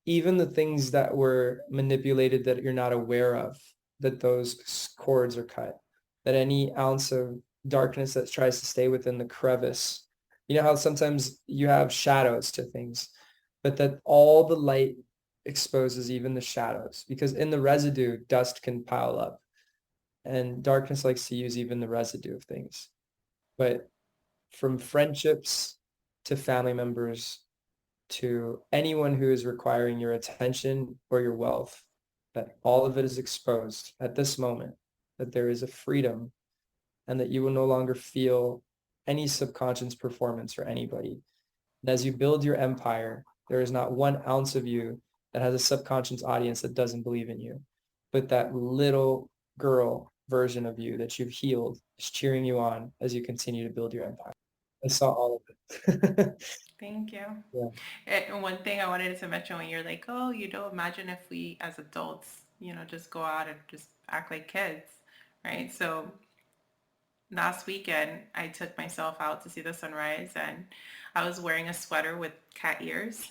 even the things that were manipulated that you're not aware of, that those cords are cut, that any ounce of darkness that tries to stay within the crevice, you know how sometimes you have shadows to things, but that all the light exposes even the shadows, because in the residue, dust can pile up and darkness likes to use even the residue of things. But from friendships to family members to anyone who is requiring your attention or your wealth, that all of it is exposed at this moment, that there is a freedom and that you will no longer feel any subconscious performance for anybody. And as you build your empire, there is not 1 ounce of you that has a subconscious audience that doesn't believe in you, but that little girl version of you that you've healed is cheering you on as you continue to build your empire. I saw all of it. Thank you. Yeah. And one thing I wanted to mention when you're like, oh, imagine if we as adults, just go out and just act like kids, right? So last weekend, I took myself out to see the sunrise, and I was wearing a sweater with cat ears,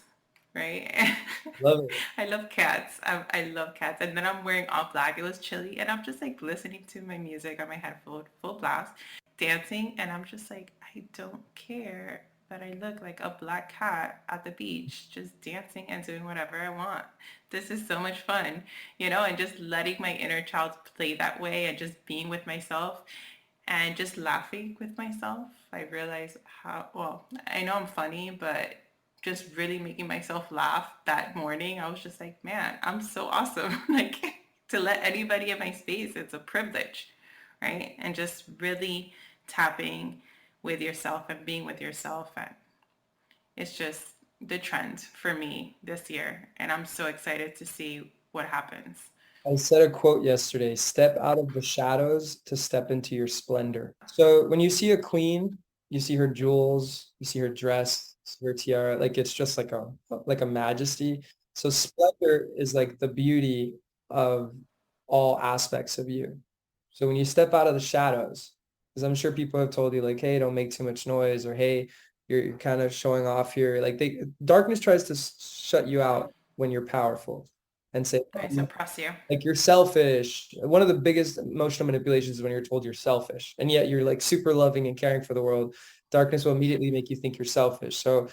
right? Love it. I love cats. I love cats. And then I'm wearing all black. It was chilly, and I'm just like listening to my music on my headphone, full blast, dancing, and I'm just like, I don't care that I look like a black cat at the beach, just dancing and doing whatever I want. This is so much fun, and just letting my inner child play that way and just being with myself and just laughing with myself. I realized well, I know I'm funny, but just really making myself laugh that morning, I was just like, man, I'm so awesome. Like, to let anybody in my space, it's a privilege, right? And just really tapping with yourself and being with yourself. And it's just the trend for me this year. And I'm so excited to see what happens. I said a quote yesterday, step out of the shadows to step into your splendor. So when you see a queen, you see her jewels, you see her dress, her tiara, like it's just like a majesty. So splendor is like the beauty of all aspects of you. So when you step out of the shadows, because I'm sure people have told you like, hey, don't make too much noise, or hey, you're kind of showing off here. Like darkness tries to shut you out when you're powerful and say, I suppress you. like you're selfish. One of the biggest emotional manipulations is when you're told you're selfish, and yet you're like super loving and caring for the world. Darkness will immediately make you think you're selfish. So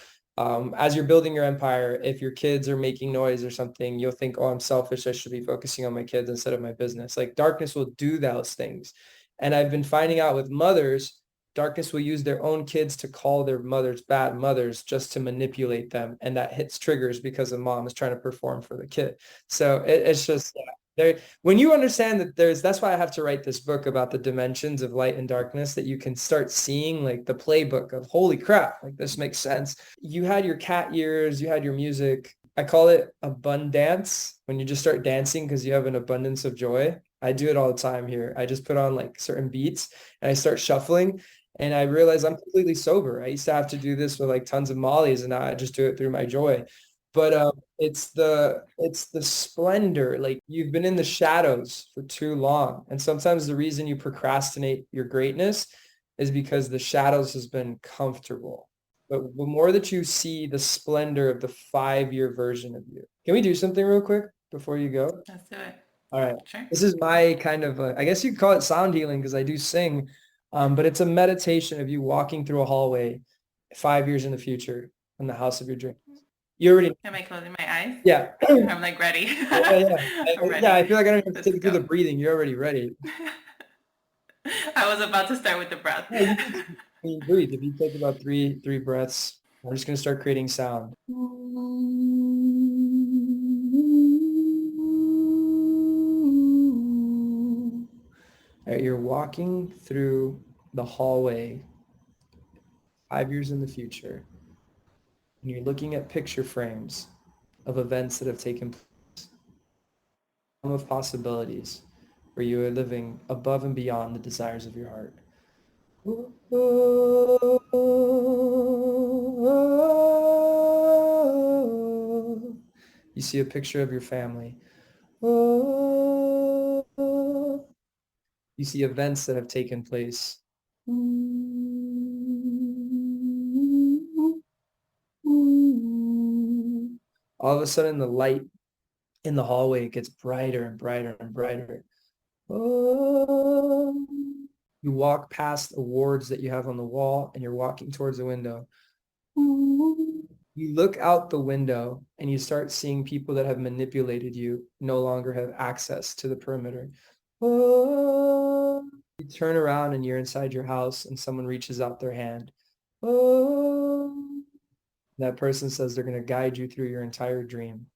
as you're building your empire, if your kids are making noise or something, you'll think, oh, I'm selfish. I should be focusing on my kids instead of my business. Like darkness will do those things. And I've been finding out with mothers, darkness will use their own kids to call their mothers bad mothers just to manipulate them. And that hits triggers because the mom is trying to perform for the kid. So it's just, there, when you understand that that's why I have to write this book about the dimensions of light and darkness, that you can start seeing like the playbook of holy crap, like this makes sense. You had your cat ears, you had your music. I call it abundance when you just start dancing because you have an abundance of joy. I do it all the time here. I just put on like certain beats and I start shuffling and I realize I'm completely sober. I used to have to do this with like tons of mollies and now I just do it through my joy. But it's the splendor. Like you've been in the shadows for too long. And sometimes the reason you procrastinate your greatness is because the shadows has been comfortable. But the more that you see the splendor of the 5-year version of you. Can we do something real quick before you go? Let's do it. All right. Sure. This is my kind of, I guess you could call it sound healing because I do sing, but it's a meditation of you walking through a hallway 5 years in the future in the house of your dreams. You already, Am I closing my eyes? yeah. I'm like ready. Yeah. I'm ready. Yeah, I feel like I don't have to Let's take you through the go. breathing. You're already ready. I was about to start with the breath. Yeah, you breathe. If you take about three breaths, we're just going to start creating sound. All right, you're walking through the hallway 5 years in the future, and you're looking at picture frames of events that have taken place, of possibilities where you are living above and beyond the desires of your heart. You see a picture of your family. You see events that have taken place. All of a sudden, the light in the hallway gets brighter and brighter and brighter. You walk past awards that you have on the wall and you're walking towards the window. You look out the window and you start seeing people that have manipulated you no longer have access to the perimeter. You turn around and you're inside your house and someone reaches out their hand. That person says they're going to guide you through your entire dream.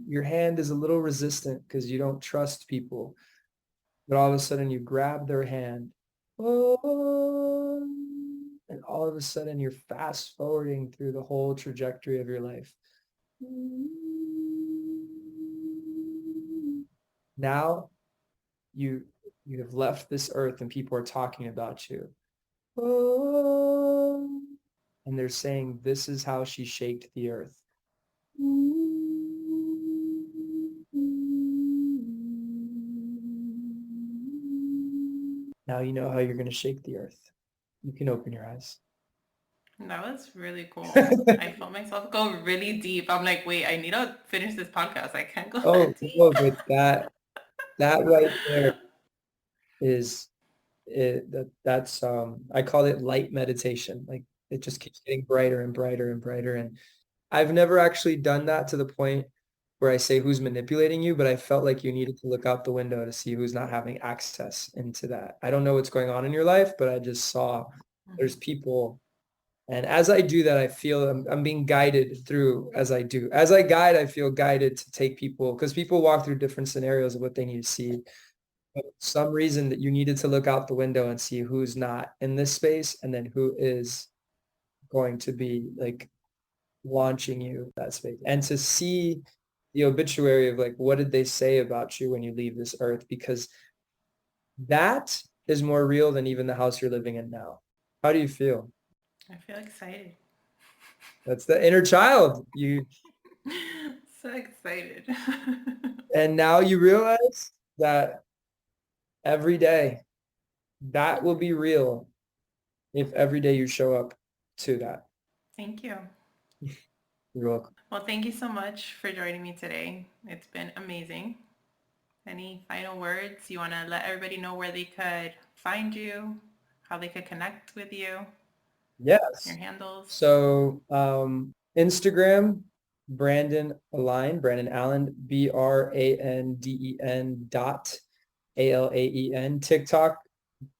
Your hand is a little resistant because you don't trust people. But all of a sudden you grab their hand. And all of a sudden you're fast forwarding through the whole trajectory of your life. Now you have left this earth and people are talking about you. And they're saying, this is how she shaked the earth. Now you know how you're going to shake the earth. You can open your eyes. That was really cool. I felt myself go really deep. I'm like, wait, I need to finish this podcast. I can't go that deep. Oh, but that right there is that's I call it light meditation. Like it just keeps getting brighter and brighter and brighter. And I've never actually done that to the point where I say who's manipulating you, but I felt like you needed to look out the window to see who's not having access into that. I don't know what's going on in your life, but I just saw there's people. And as I do that, I feel I'm being guided through as I do. As I guide, I feel guided to take people because people walk through different scenarios of what they need to see. But for some reason that you needed to look out the window and see who's not in this space and then who is going to be like launching you that space. And to see the obituary of like, what did they say about you when you leave this earth? Because that is more real than even the house you're living in now. How do you feel? I feel excited. That's the inner child. So excited. And now you realize that every day that will be real if every day you show up to that. Thank you. You're welcome. Well, thank you so much for joining me today. It's been amazing. Any final words? You want to let everybody know where they could find you, how they could connect with you, Yes. your handles? So Instagram, Branden Alaen, Branden Alaen, BRANDEN.ALAEN. TikTok,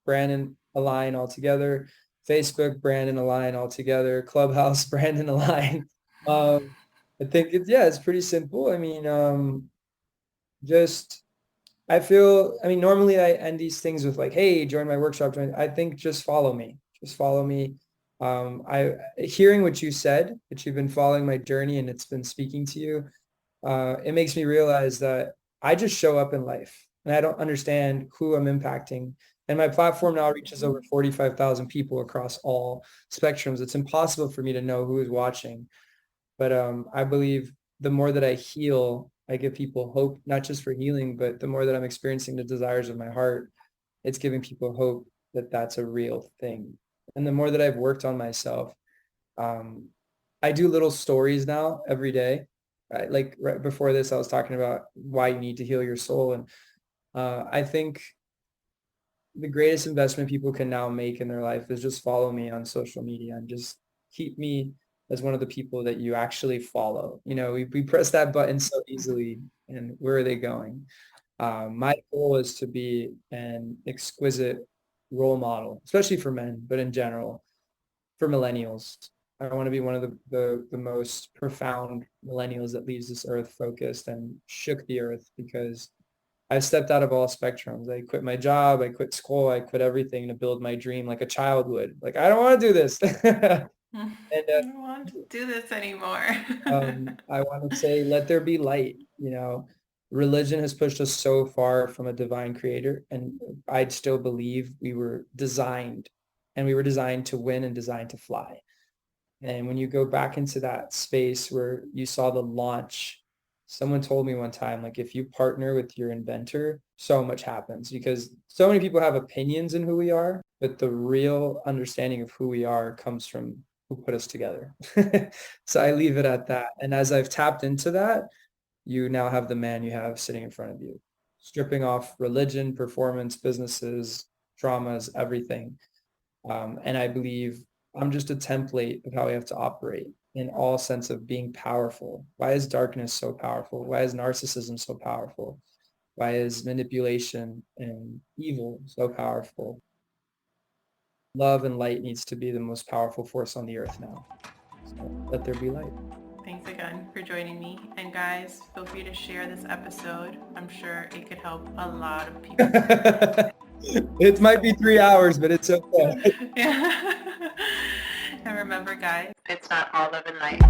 Branden Alaen all together. Facebook, Branden Alaen all together. Clubhouse, Branden Alaen. I think it's pretty simple. I mean, normally I end these things with like, hey, join my workshop. I think just follow me. Just follow me. Hearing what you said, that you've been following my journey and it's been speaking to you, it makes me realize that I just show up in life and I don't understand who I'm impacting. And my platform now reaches over 45,000 people across all spectrums. It's impossible for me to know who is watching. But I believe the more that I heal, I give people hope, not just for healing, but the more that I'm experiencing the desires of my heart, it's giving people hope that that's a real thing. And the more that I've worked on myself, I do little stories now every day. Like right before this, I was talking about why you need to heal your soul. And I think the greatest investment people can now make in their life is just follow me on social media and just keep me as one of the people that you actually follow. We press that button so easily, and where are they going? My goal is to be an exquisite role model, especially for men, but in general, for millennials. I want to be one of the most profound millennials that leaves this earth focused and shook the earth, because I stepped out of all spectrums. I quit my job. I quit school. I quit everything to build my dream like a child would. Like, I don't want to do this. I don't want to do this anymore. I want to say, let there be light. Religion has pushed us so far from a divine creator. And I still believe we were designed to win and designed to fly. And when you go back into that space where you saw the launch, someone told me one time, like, if you partner with your inventor, so much happens, because so many people have opinions in who we are, but the real understanding of who we are comes from who put us together. So I leave it at that. And as I've tapped into that, you now have the man you have sitting in front of you, stripping off religion, performance, businesses, traumas, everything. And I believe I'm just a template of how we have to operate in all sense of being powerful. Why is darkness so powerful? Why is narcissism so powerful? Why is manipulation and evil so powerful? Love and light needs to be the most powerful force on the earth now. So let there be light. Thanks again for joining me. And guys, feel free to share this episode. I'm sure it could help a lot of people. It might be 3 hours, but it's okay. Yeah. And remember, guys, it's not all love and light.